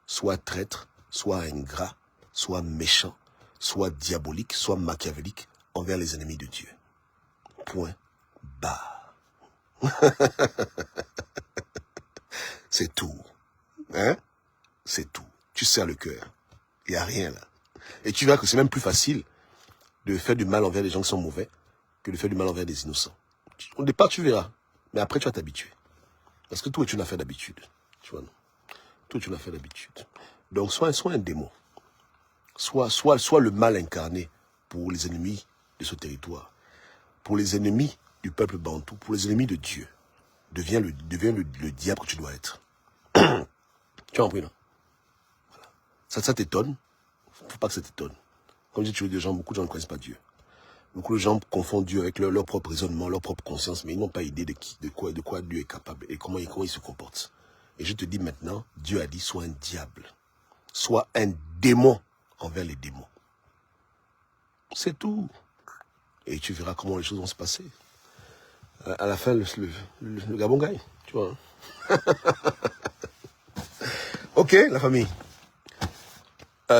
Soit traître, soit ingrat, soit méchant, soit diabolique, soit machiavélique envers les ennemis de Dieu. Point barre. C'est tout. Hein? C'est tout. Tu serres le cœur. Il n'y a rien là. Et tu verras que c'est même plus facile de faire du mal envers les gens qui sont mauvais que de faire du mal envers des innocents. Au départ, tu verras. Mais après, tu vas t'habituer. Parce que tout est une affaire d'habitude. Tu vois, non? Tout est une affaire d'habitude. Donc, sois un démon. Sois le mal incarné pour les ennemis de ce territoire. Pour les ennemis du peuple bantou. Pour les ennemis de Dieu. Deviens le diable que tu dois être. Tu as compris, non? Voilà. Ça t'étonne? Faut pas que ça t'étonne. Comme je dis toujours des gens, beaucoup de gens ne connaissent pas Dieu. Beaucoup de gens confondent Dieu avec leur propre raisonnement, leur propre conscience, mais ils n'ont pas idée de quoi Dieu est capable et comment il se comporte. Et je te dis maintenant, Dieu a dit, sois un diable. Sois un démon envers les démons. C'est tout. Et tu verras comment les choses vont se passer. À la fin, le Gabon gagne. Tu vois. Ok, la famille.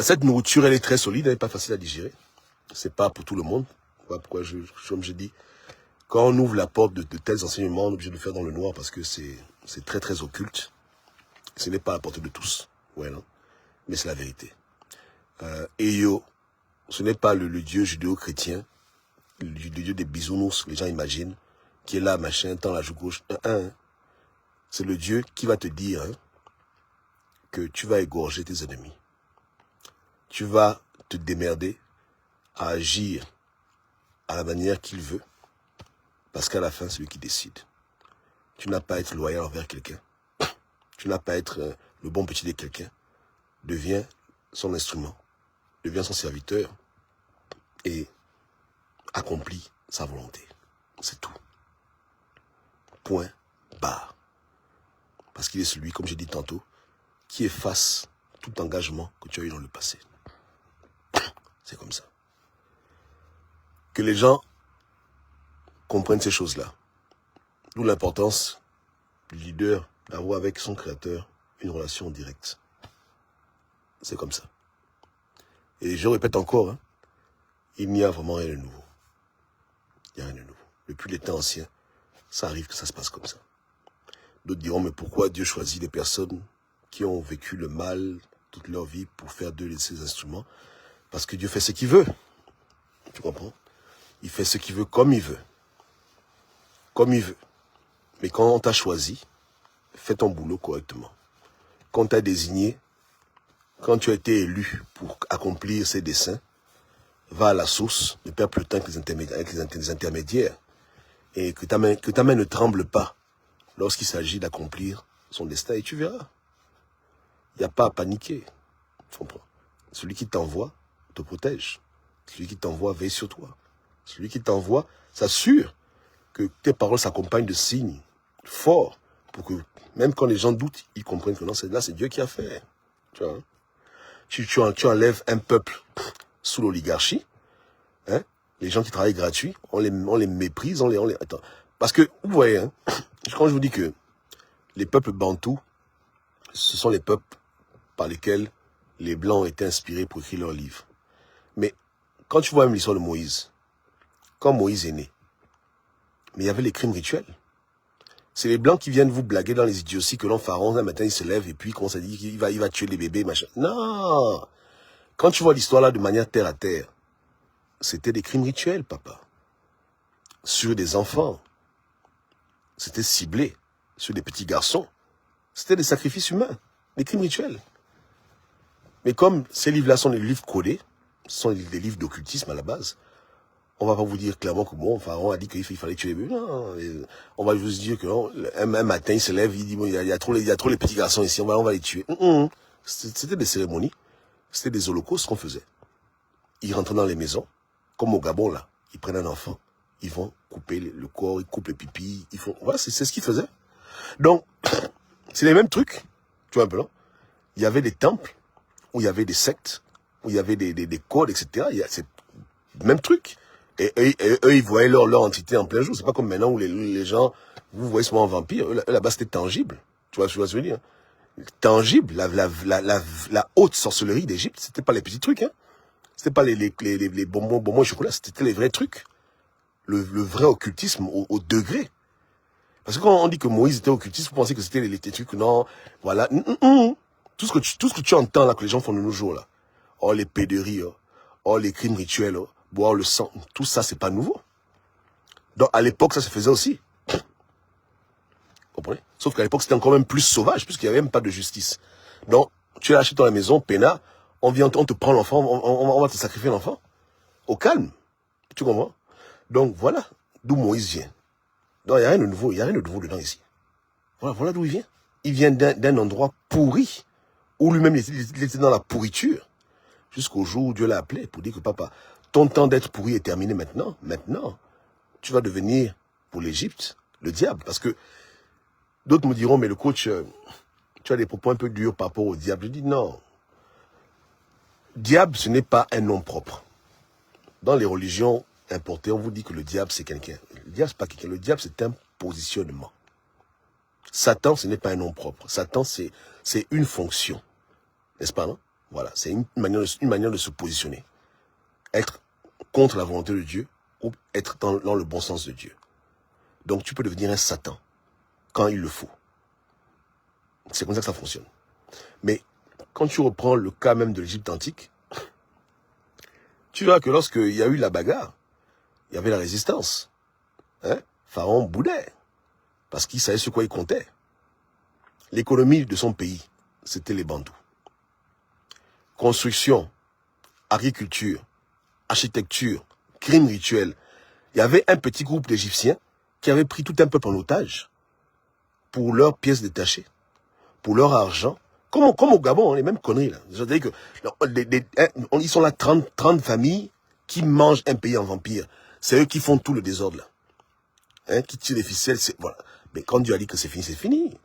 Cette nourriture, elle est très solide, elle n'est pas facile à digérer. C'est pas pour tout le monde. Voilà pourquoi, comme je dis, quand on ouvre la porte de tels enseignements, on est obligé de le faire dans le noir parce que c'est très très occulte. Ce n'est pas à la portée de tous. Ouais, non? Mais c'est la vérité. Eyo, ce n'est pas le Dieu judéo-chrétien, le Dieu des bisounours, les gens imaginent, qui est là, machin, tant la joue gauche. C'est le Dieu qui va te dire que tu vas égorger tes ennemis. Tu vas te démerder à agir à la manière qu'il veut, parce qu'à la fin, c'est lui qui décide. Tu n'as pas à être loyal envers quelqu'un. Tu n'as pas à être le bon petit de quelqu'un. Deviens son instrument, deviens son serviteur et accomplis sa volonté. C'est tout. Point barre. Parce qu'il est celui, comme j'ai dit tantôt, qui efface tout engagement que tu as eu dans le passé. C'est comme ça. Que les gens comprennent ces choses-là. D'où l'importance du leader d'avoir avec son créateur une relation directe. C'est comme ça. Et je répète encore, il n'y a vraiment rien de nouveau. Il n'y a rien de nouveau. Depuis les temps anciens, ça arrive que ça se passe comme ça. D'autres diront, mais pourquoi Dieu choisit des personnes qui ont vécu le mal toute leur vie pour faire d'eux ses instruments? Parce que Dieu fait ce qu'il veut. Tu comprends? Il fait ce qu'il veut comme il veut. Comme il veut. Mais quand on t'a choisi, fais ton boulot correctement. Quand on t'a désigné, quand tu as été élu pour accomplir ses desseins, va à la source, ne perds plus le temps avec les intermédiaires. Et que ta main ne tremble pas lorsqu'il s'agit d'accomplir son destin. Et tu verras. Il n'y a pas à paniquer. Tu comprends? Celui qui t'envoie te protège. Celui qui t'envoie veille sur toi. Celui qui t'envoie s'assure que tes paroles s'accompagnent de signes forts pour que, même quand les gens doutent, ils comprennent que non, c'est Dieu qui a fait. Tu vois, tu enlèves un peuple sous l'oligarchie, les gens qui travaillent gratuits, on les méprise, attends. Parce que, vous voyez, quand je vous dis que les peuples bantous, ce sont les peuples par lesquels les Blancs ont été inspirés pour écrire leurs livres. Mais quand tu vois même l'histoire de Moïse, quand Moïse est né, mais il y avait les crimes rituels. C'est les Blancs qui viennent vous blaguer dans les idioties que l'on pharaon, un matin il se lève et puis commence à dire qu'il va tuer les bébés, machin. Non! Quand tu vois l'histoire là de manière terre à terre, c'était des crimes rituels, papa. Sur des enfants. C'était ciblé. Sur des petits garçons. C'était des sacrifices humains. Des crimes rituels. Mais comme ces livres-là sont des livres codés, ce sont des livres d'occultisme à la base, on va pas vous dire clairement que bon, Pharaon a dit qu'il fallait tuer les bébés. Non, on va juste dire que non, un matin, il se lève, il dit, bon, il y a trop les petits garçons ici, on va les tuer. C'était des cérémonies, c'était des holocaustes qu'on faisait. Ils rentraient dans les maisons, comme au Gabon là, ils prennent un enfant, ils vont couper le corps, ils coupent le pipi, ils font, voilà, c'est ce qu'ils faisaient. Donc, c'est les mêmes trucs, tu vois un peu là. Il y avait des temples, où il y avait des sectes, où il y avait des codes, etc. C'est le même truc. Et eux, ils voyaient leur entité en plein jour. C'est pas comme maintenant où les gens, vous voyez souvent un vampire. Eux, là-bas, c'était tangible. Tu vois ce que je veux dire? Tangible. La haute sorcellerie d'Égypte, c'était pas les petits trucs. C'était pas les bonbons et chocolat. C'était les vrais trucs. Le vrai occultisme au degré. Parce que quand on dit que Moïse était occultiste, vous pensez que c'était les trucs, non, voilà. Tout ce que tu entends là, que les gens font de nos jours là. Oh, les péderies, oh, les crimes rituels, boire le sang, tout ça, c'est pas nouveau. Donc, à l'époque, ça se faisait aussi. Vous comprenez? Sauf qu'à l'époque, c'était encore même plus sauvage, puisqu'il n'y avait même pas de justice. Donc, tu es acheté dans la maison, peinard, on te prend l'enfant, on va te sacrifier l'enfant. Au calme. Tu comprends? Donc, voilà d'où Moïse vient. Donc, il n'y a rien de nouveau, dedans ici. Voilà d'où il vient. Il vient d'un endroit pourri, où lui-même, il était dans la pourriture. Jusqu'au jour où Dieu l'a appelé pour dire que papa, ton temps d'être pourri est terminé maintenant. Maintenant, tu vas devenir, pour l'Égypte, le diable. Parce que d'autres me diront, mais le coach, tu as des propos un peu durs par rapport au diable. Je dis non. Diable, ce n'est pas un nom propre. Dans les religions importées, on vous dit que le diable, c'est quelqu'un. Le diable, c'est pas quelqu'un. Le diable, c'est un positionnement. Satan, ce n'est pas un nom propre. Satan, c'est une fonction. N'est-ce pas, non? Voilà, c'est une manière de se positionner. Être contre la volonté de Dieu ou être dans le bon sens de Dieu. Donc tu peux devenir un Satan quand il le faut. C'est comme ça que ça fonctionne. Mais quand tu reprends le cas même de l'Égypte antique, tu verras que lorsqu'il y a eu la bagarre, il y avait la résistance. Hein? Pharaon boudait, parce qu'il savait sur quoi il comptait. L'économie de son pays, c'était les bandous. Construction, agriculture, architecture, crime rituel. Il y avait un petit groupe d'Égyptiens qui avaient pris tout un peuple en otage pour leurs pièces détachées, pour leur argent. Comme au Gabon, les mêmes conneries. Là. C'est-à-dire que ils sont là 30 familles qui mangent un pays en vampire. C'est eux qui font tout le désordre là. Hein, qui tirent les ficelles, voilà. Mais quand Dieu a dit que c'est fini, c'est fini.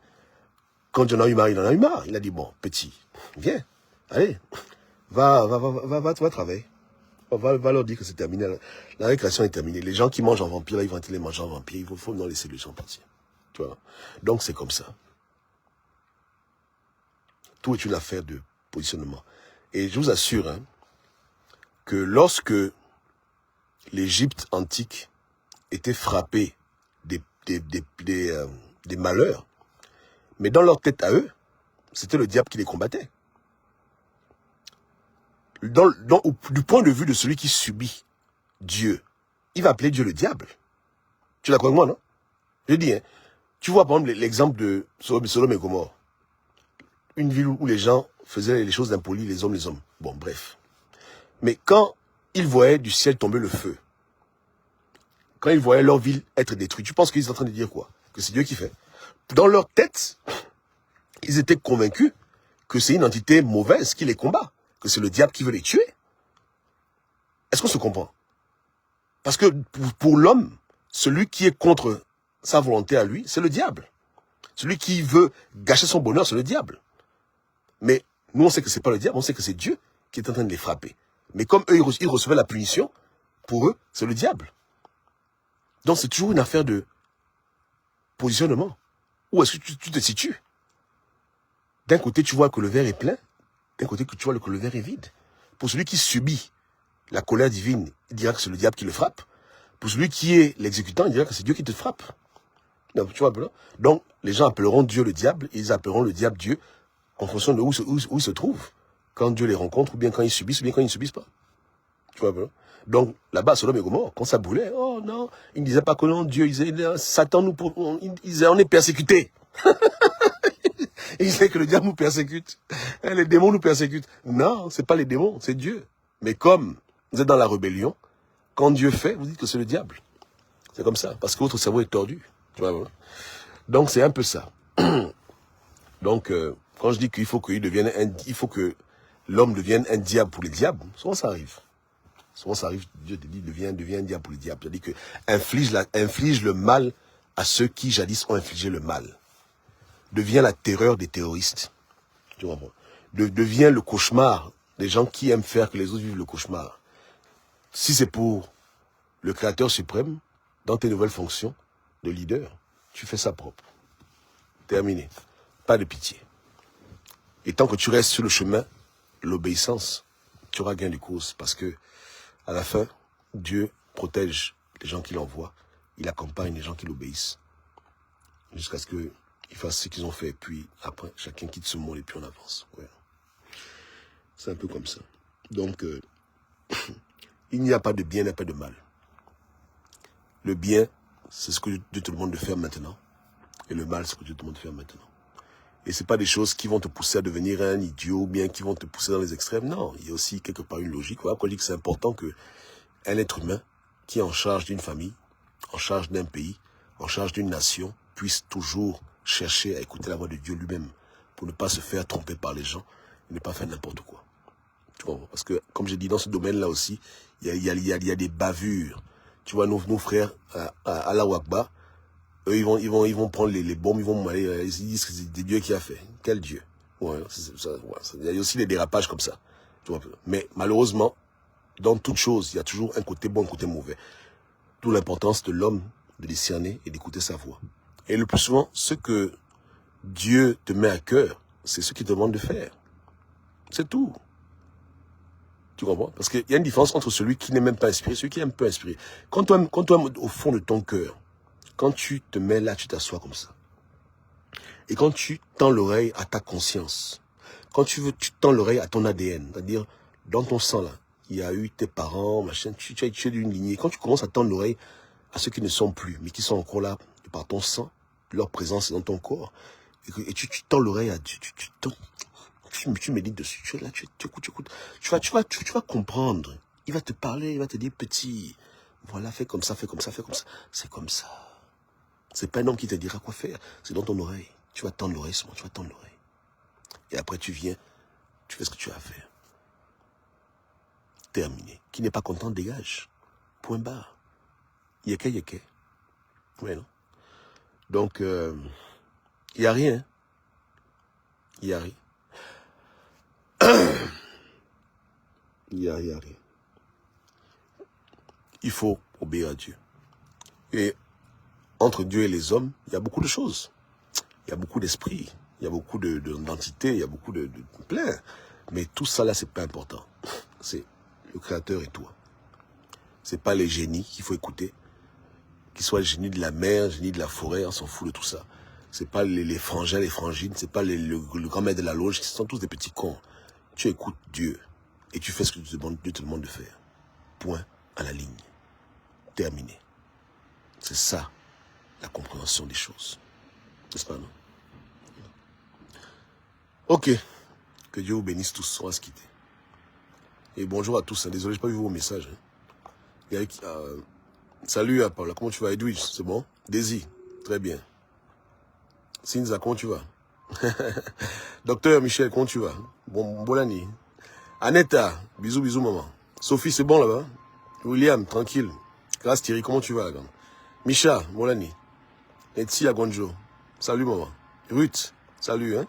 Quand Dieu en a eu marre, il en a eu marre. Il a dit, bon, petit, viens, allez, va travailler. Va leur dire que c'est terminé. La récréation est terminée. Les gens qui mangent en vampire, là, ils vont les manger en vampire. Il faut non laisser les gens partir. Tu vois. Donc c'est comme ça. Tout est une affaire de positionnement. Et je vous assure hein, que lorsque l'Égypte antique était frappée des malheurs, mais dans leur tête à eux, c'était le diable qui les combattait. Du point de vue de celui qui subit Dieu, il va appeler Dieu le diable. Tu es d'accord avec moi, non? Je dis, hein, tu vois par exemple l'exemple de Sodome et Gomorrhe. Une ville où les gens faisaient les choses d'impolis, les hommes. Bon, bref. Mais quand ils voyaient du ciel tomber le feu, quand ils voyaient leur ville être détruite, tu penses qu'ils sont en train de dire quoi? Que c'est Dieu qui fait. Dans leur tête, ils étaient convaincus que c'est une entité mauvaise qui les combat, que c'est le diable qui veut les tuer. Est-ce qu'on se comprend? Parce que pour l'homme, celui qui est contre sa volonté à lui, c'est le diable. Celui qui veut gâcher son bonheur, c'est le diable. Mais nous, on sait que c'est pas le diable, on sait que c'est Dieu qui est en train de les frapper. Mais comme eux, ils recevaient la punition, pour eux, c'est le diable. Donc c'est toujours une affaire de positionnement. Où est-ce que tu te situes? D'un côté, tu vois que le verre est plein, d'un côté, tu vois que le verre est vide. Pour celui qui subit la colère divine, il dira que c'est le diable qui le frappe. Pour celui qui est l'exécutant, il dira que c'est Dieu qui te frappe. Non, tu vois, donc, les gens appelleront Dieu le diable, et ils appelleront le diable Dieu, en fonction de où ils se trouvent. Quand Dieu les rencontre, ou bien quand ils subissent, ou bien quand ils ne subissent pas. Tu vois, donc, là-bas, Sodome et Gomorrhe, quand ça brûlait, oh non, ils ne disaient pas que non, Dieu, ils disaient, Satan ils disaient, on est persécutés. Ils disaient que le diable nous persécute. Les démons nous persécutent. Non, c'est pas les démons, c'est Dieu. Mais comme vous êtes dans la rébellion, quand Dieu fait, vous dites que c'est le diable. C'est comme ça, parce que votre cerveau est tordu. Tu vois, voilà. Donc c'est un peu ça. Donc quand je dis qu'il faut il faut que l'homme devienne un diable pour les diables, souvent ça arrive. Souvent ça arrive, Dieu te dit devient un diable pour les diables. C'est-à-dire que inflige le mal à ceux qui jadis ont infligé le mal. Devient la terreur des terroristes. Tu vois, devient le cauchemar des gens qui aiment faire que les autres vivent le cauchemar. Si c'est pour le Créateur suprême, dans tes nouvelles fonctions de leader, tu fais ça propre. Terminé. Pas de pitié. Et tant que tu restes sur le chemin, l'obéissance, tu auras gain de cause. Parce que, à la fin, Dieu protège les gens qu'il envoie. Il accompagne les gens qui l'obéissent. Jusqu'à ce qu'ils fassent ce qu'ils ont fait. Et puis, après, chacun quitte ce monde et puis on avance. Ouais. C'est un peu comme ça. Donc, il n'y a pas de bien, il n'y a pas de mal. Le bien, c'est ce que Dieu te demande de faire maintenant. Et le mal, c'est ce que Dieu te demande de faire maintenant. Et ce n'est pas des choses qui vont te pousser à devenir un idiot ou bien qui vont te pousser dans les extrêmes. Non, il y a aussi quelque part une logique. Voilà pourquoi je dis que c'est important qu'un être humain qui est en charge d'une famille, en charge d'un pays, en charge d'une nation, puisse toujours chercher à écouter la voix de Dieu lui-même pour ne pas se faire tromper par les gens et ne pas faire n'importe quoi. Tu vois, parce que, comme j'ai dit, dans ce domaine-là aussi, il y a des bavures. Tu vois, nos frères à Allahu Akbar, eux, ils vont prendre les bombes, ils vont aller, ils disent que c'est Dieu qui a fait. Quel Dieu? Ouais, il y a aussi des dérapages comme ça. Tu vois, mais malheureusement, dans toute chose, il y a toujours un côté bon, un côté mauvais. D'où l'importance de l'homme de discerner et d'écouter sa voix. Et le plus souvent, ce que Dieu te met à cœur, c'est ce qu'il te demande de faire. C'est tout. Tu comprends? Parce qu'il y a une différence entre celui qui n'est même pas inspiré et celui qui est un peu inspiré. Quand toi, au fond de ton cœur, quand tu te mets là, tu t'assois comme ça. Et quand tu tends l'oreille à ta conscience, quand tu tends l'oreille à ton ADN, c'est-à-dire dans ton sang là, il y a eu tes parents, machin, tu es d'une lignée. Quand tu commences à tendre l'oreille à ceux qui ne sont plus, mais qui sont encore là par ton sang, leur présence est dans ton corps, et tu tends l'oreille à Dieu, tu médites dessus, tu es là, tu écoutes, tu vas comprendre. Il va te parler, il va te dire, petit, voilà, fais comme ça, fais comme ça, fais comme ça. C'est comme ça. C'est pas un homme qui te dira quoi faire, c'est dans ton oreille. Tu vas tendre l'oreille seulement, tu vas tendre l'oreille. Et après tu viens, tu fais ce que tu as à faire. Terminé. Qui n'est pas content, dégage. Point barre. Yeke, yeke. Oui, non? Donc, il n'y a rien. Il n'y a rien. Il n'y a rien. Il faut obéir à Dieu. Et entre Dieu et les hommes, il y a beaucoup de choses. Il y a beaucoup d'esprit, il y a beaucoup d'entités, il y a beaucoup de plein. Mais tout ça là, c'est pas important. C'est le Créateur et toi. C'est pas les génies qu'il faut écouter. Qu'ils soient les génies de la mer, les génies de la forêt, on s'en fout de tout ça. C'est pas les frangins, les frangines, c'est pas le grand-mère de la loge, ce sont tous des petits cons. Tu écoutes Dieu et tu fais ce que Dieu te demande de faire. Point à la ligne. Terminé. C'est ça, la compréhension des choses. N'est-ce pas, non? Ok. Que Dieu vous bénisse tous. On va se quitter. Et bonjour à tous. Désolé, je n'ai pas vu vos messages. Salut à Paula. Comment tu vas, Edwidge? C'est bon? Daisy. Très bien. Cinza, comment tu vas? Docteur Michel, comment tu vas? Bonne année. Aneta. Bisous, bisous, maman. Sophie, c'est bon là-bas? William, tranquille. Grâce Thierry, comment tu vas? Micha, bonne année. Etsi Agonjo. Salut, maman. Ruth, salut, hein?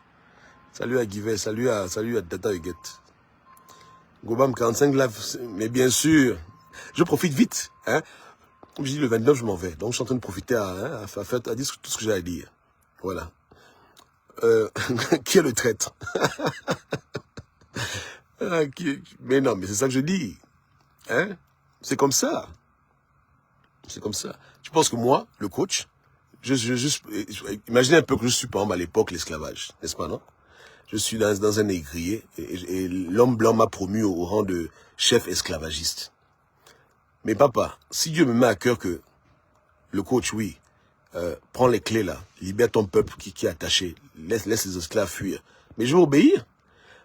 Salut à Guivet, salut à Tata Huguette. Gobam 45 live, mais bien sûr, je profite vite. Hein. Comme je dis, le 29, je m'en vais. Donc, je suis en train de profiter à dire tout ce que j'ai à dire. Voilà. Qui est le traître? Mais non, mais c'est ça que je dis. Hein? C'est comme ça. C'est comme ça. Tu penses que moi, le coach, imaginez un peu que je suis, par exemple, à l'époque, l'esclavage. N'est-ce pas, non? Je suis dans un négrier et l'homme blanc m'a promu au rang de chef esclavagiste. Mais papa, si Dieu me met à cœur que le coach, oui, prends les clés là, libère ton peuple qui est attaché, laisse les esclaves fuir. Mais je vais obéir.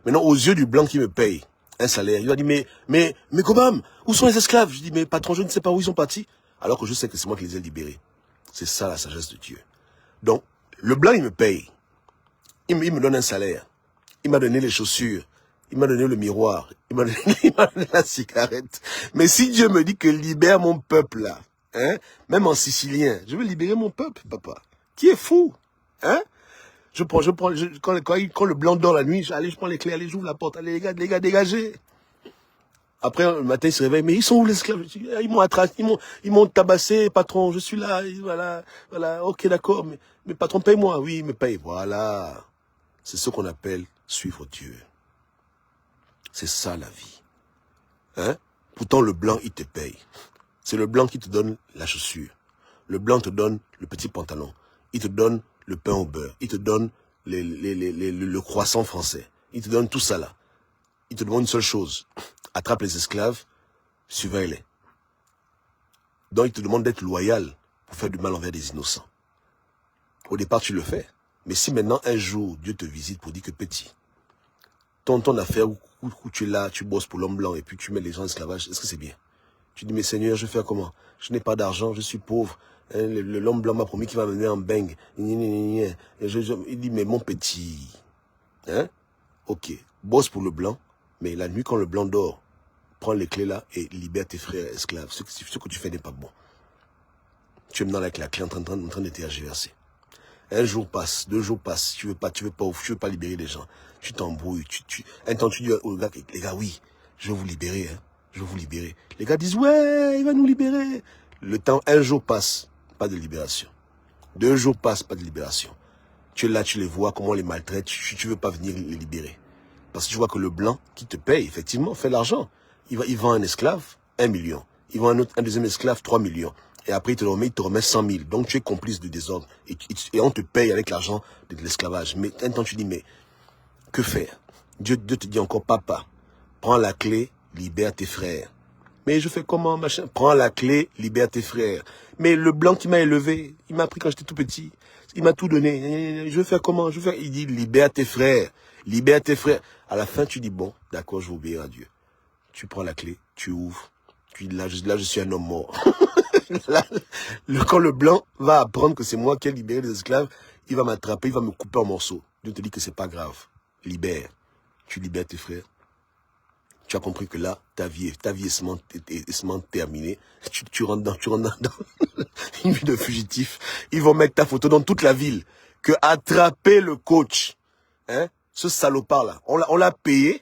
Maintenant, aux yeux du blanc qui me paye un salaire, il va dire, mais Kobam, où sont les esclaves? Je dis, mais patron, je ne sais pas où ils sont partis. Alors que je sais que c'est moi qui les ai libérés. C'est ça la sagesse de Dieu. Donc, le blanc, il me paye. Il me donne un salaire. Il m'a donné les chaussures. Il m'a donné le miroir. Il m'a donné la cigarette. Mais si Dieu me dit que libère mon peuple là, hein, même en sicilien, je veux libérer mon peuple, papa. Qui est fou, hein? Quand le blanc dort la nuit, je prends les clés, allez, j'ouvre la porte. Allez, les gars, dégagez. Après, le matin, il se réveille. Mais ils sont où les esclaves? Ils m'ont attrapé, ils m'ont tabassé, patron. Je suis là, voilà. Ok, d'accord. Mais patron, paye-moi. Oui, il me paye. Voilà. C'est ce qu'on appelle suivre Dieu. C'est ça la vie. Hein? Pourtant, le blanc, il te paye. C'est le blanc qui te donne la chaussure. Le blanc te donne le petit pantalon. Il te donne le pain au beurre. Il te donne le croissant français. Il te donne tout ça là. Il te demande une seule chose. Attrape les esclaves, surveille-les. Donc, il te demande d'être loyal pour faire du mal envers des innocents. Au départ, tu le fais. Mais si maintenant, un jour, Dieu te visite pour dire que petit, ton affaire où tu es là, tu bosses pour l'homme blanc et puis tu mets les gens en esclavage, est-ce que c'est bien? Tu dis, mais Seigneur, je fais comment? Je n'ai pas d'argent, je suis pauvre. L'homme blanc m'a promis qu'il va me mettre en bang. Il dit, mais mon petit, hein? Ok, bosse pour le blanc, mais la nuit quand le blanc dort, prends les clés là et libère tes frères esclaves. Ce que tu fais n'est pas bon. Tu es maintenant avec la clé en train de tergiverser. Un jour passe, 2 jours passent, tu veux pas libérer les gens. Tu t'embrouilles, un temps tu dis aux gars, les gars, oui, je vais vous libérer, hein, je vais vous libérer. Les gars disent, ouais, il va nous libérer. Le temps, un jour passe, pas de libération. 2 jours passent, pas de libération. Tu es là, tu les vois, comment on les maltraite, tu veux pas venir les libérer. Parce que tu vois que le blanc qui te paye, effectivement, fait l'argent. il vend un esclave, 1 million. Il vend un deuxième esclave, 3 millions. Et après, il te remet 100 000. Donc, tu es complice du désordre. Et on te paye avec l'argent de l'esclavage. Mais un temps, tu dis, mais que faire? Dieu te dit encore, papa, prends la clé, libère tes frères. Mais je fais comment, machin? Prends la clé, libère tes frères. Mais le blanc qui m'a élevé, il m'a pris quand j'étais tout petit. Il m'a tout donné. Je vais faire comment? Il dit, libère tes frères. Libère tes frères. À la fin, tu dis, bon, d'accord, je vais obéir à Dieu. Tu prends la clé, tu ouvres. Tu dis, là, je suis un homme mort. Là, quand le blanc va apprendre que c'est moi qui ai libéré les esclaves, il va m'attraper, il va me couper en morceaux. Dieu te dit que c'est pas grave. Libère. Tu libères tes frères. Tu as compris que là, ta vie est seulement terminée. Tu rentres dans une vie de fugitif. Ils vont mettre ta photo dans toute la ville. Que attraper le coach, hein, ce salopard-là, on l'a payé,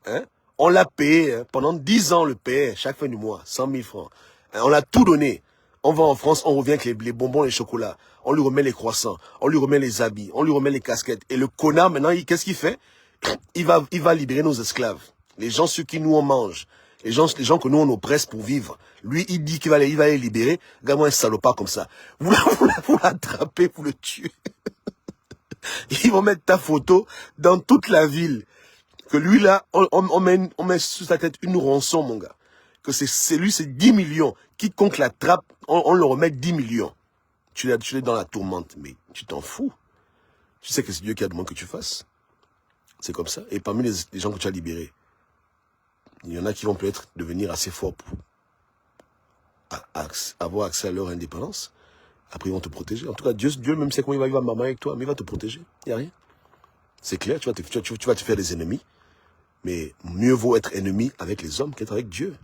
hein, on l'a payé, hein, pendant 10 ans, on le payait, chaque fin du mois, 100 000 francs. Hein, on a tout donné. On va en France, on revient avec les bonbons, les chocolats. On lui remet les croissants, on lui remet les habits, on lui remet les casquettes. Et le connard, maintenant, qu'est-ce qu'il fait? Il va libérer nos esclaves. Les gens sur qui nous on mange. Les gens que nous on oppresse pour vivre. Lui, il dit qu'il va les libérer. Regarde-moi un salopard comme ça. Vous l'attrapez, vous le tuez. Ils vont mettre ta photo dans toute la ville. Que lui là, on met sous sa tête une rançon, mon gars. Que c'est lui, c'est 10 millions. Quiconque l'attrape, on le remet 10 millions. Tu es dans la tourmente, mais tu t'en fous. Tu sais que c'est Dieu qui a demandé que tu fasses. C'est comme ça. Et parmi les gens que tu as libérés, il y en a qui vont peut-être devenir assez forts pour avoir accès à leur indépendance. Après, ils vont te protéger. En tout cas, Dieu même sait comment il va marrer avec toi, mais il va te protéger. Il n'y a rien. C'est clair, tu vas te faire des ennemis. Mais mieux vaut être ennemi avec les hommes qu'être avec Dieu.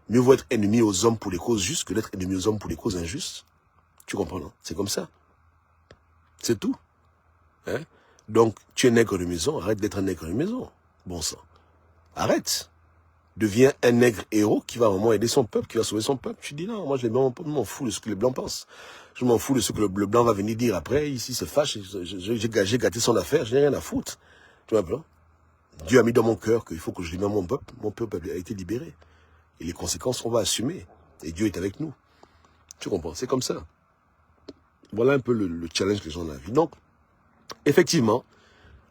Mieux vaut être ennemi aux hommes pour les causes justes que d'être ennemi aux hommes pour les causes injustes. Tu comprends, non? C'est comme ça. C'est tout. Hein? Donc, tu es nègre de maison, arrête d'être un nègre de maison. Bon sang. Arrête. Deviens un nègre héros qui va vraiment aider son peuple, qui va sauver son peuple. Tu dis non, moi je m'en fous de ce que les blancs pensent. Je m'en fous de ce que le blanc va venir dire après. Ici, se fâche, j'ai gâté son affaire, je n'ai rien à foutre. Tu vois, Dieu a mis dans mon cœur qu'il faut que je libère mon peuple. Mon peuple a été libéré. Et les conséquences, on va assumer. Et Dieu est avec nous. Tu comprends? C'est comme ça. Voilà un peu le challenge que les gens ont dans la vie. Donc, effectivement,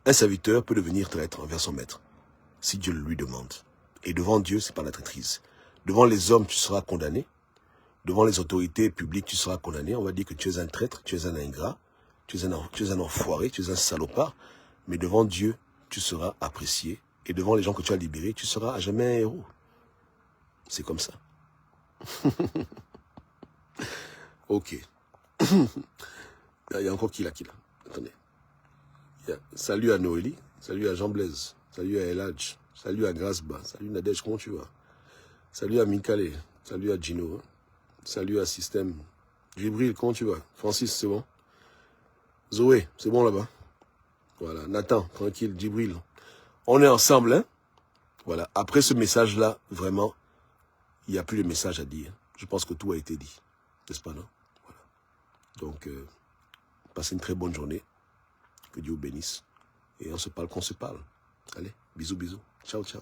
un serviteur peut devenir traître envers son maître, si Dieu le lui demande. Et devant Dieu, c'est pas la traîtrise. Devant les hommes, tu seras condamné. Devant les autorités publiques, tu seras condamné. On va dire que tu es un traître, tu es un ingrat, tu es un enfoiré, tu es un salopard. Mais devant Dieu, tu seras apprécié. Et devant les gens que tu as libérés, tu seras à jamais un héros. C'est comme ça. Ok. Il y a encore qui là? Attendez. Salut à Noélie, salut à Jean Blaise, salut à Eladj, salut à Grasba, salut Nadège, comment tu vas? Salut à Mikale, salut à Gino, salut à Système. Jibril, comment tu vas? Francis, c'est bon? Zoé, c'est bon là-bas? Voilà, Nathan, tranquille, Jibril. On est ensemble, hein? Voilà, après ce message-là, vraiment, il n'y a plus de message à dire. Je pense que tout a été dit, n'est-ce pas, non? Voilà. Donc, passez une très bonne journée. Que Dieu vous bénisse. Et on se parle qu'on se parle. Allez, bisous, bisous. Ciao, ciao.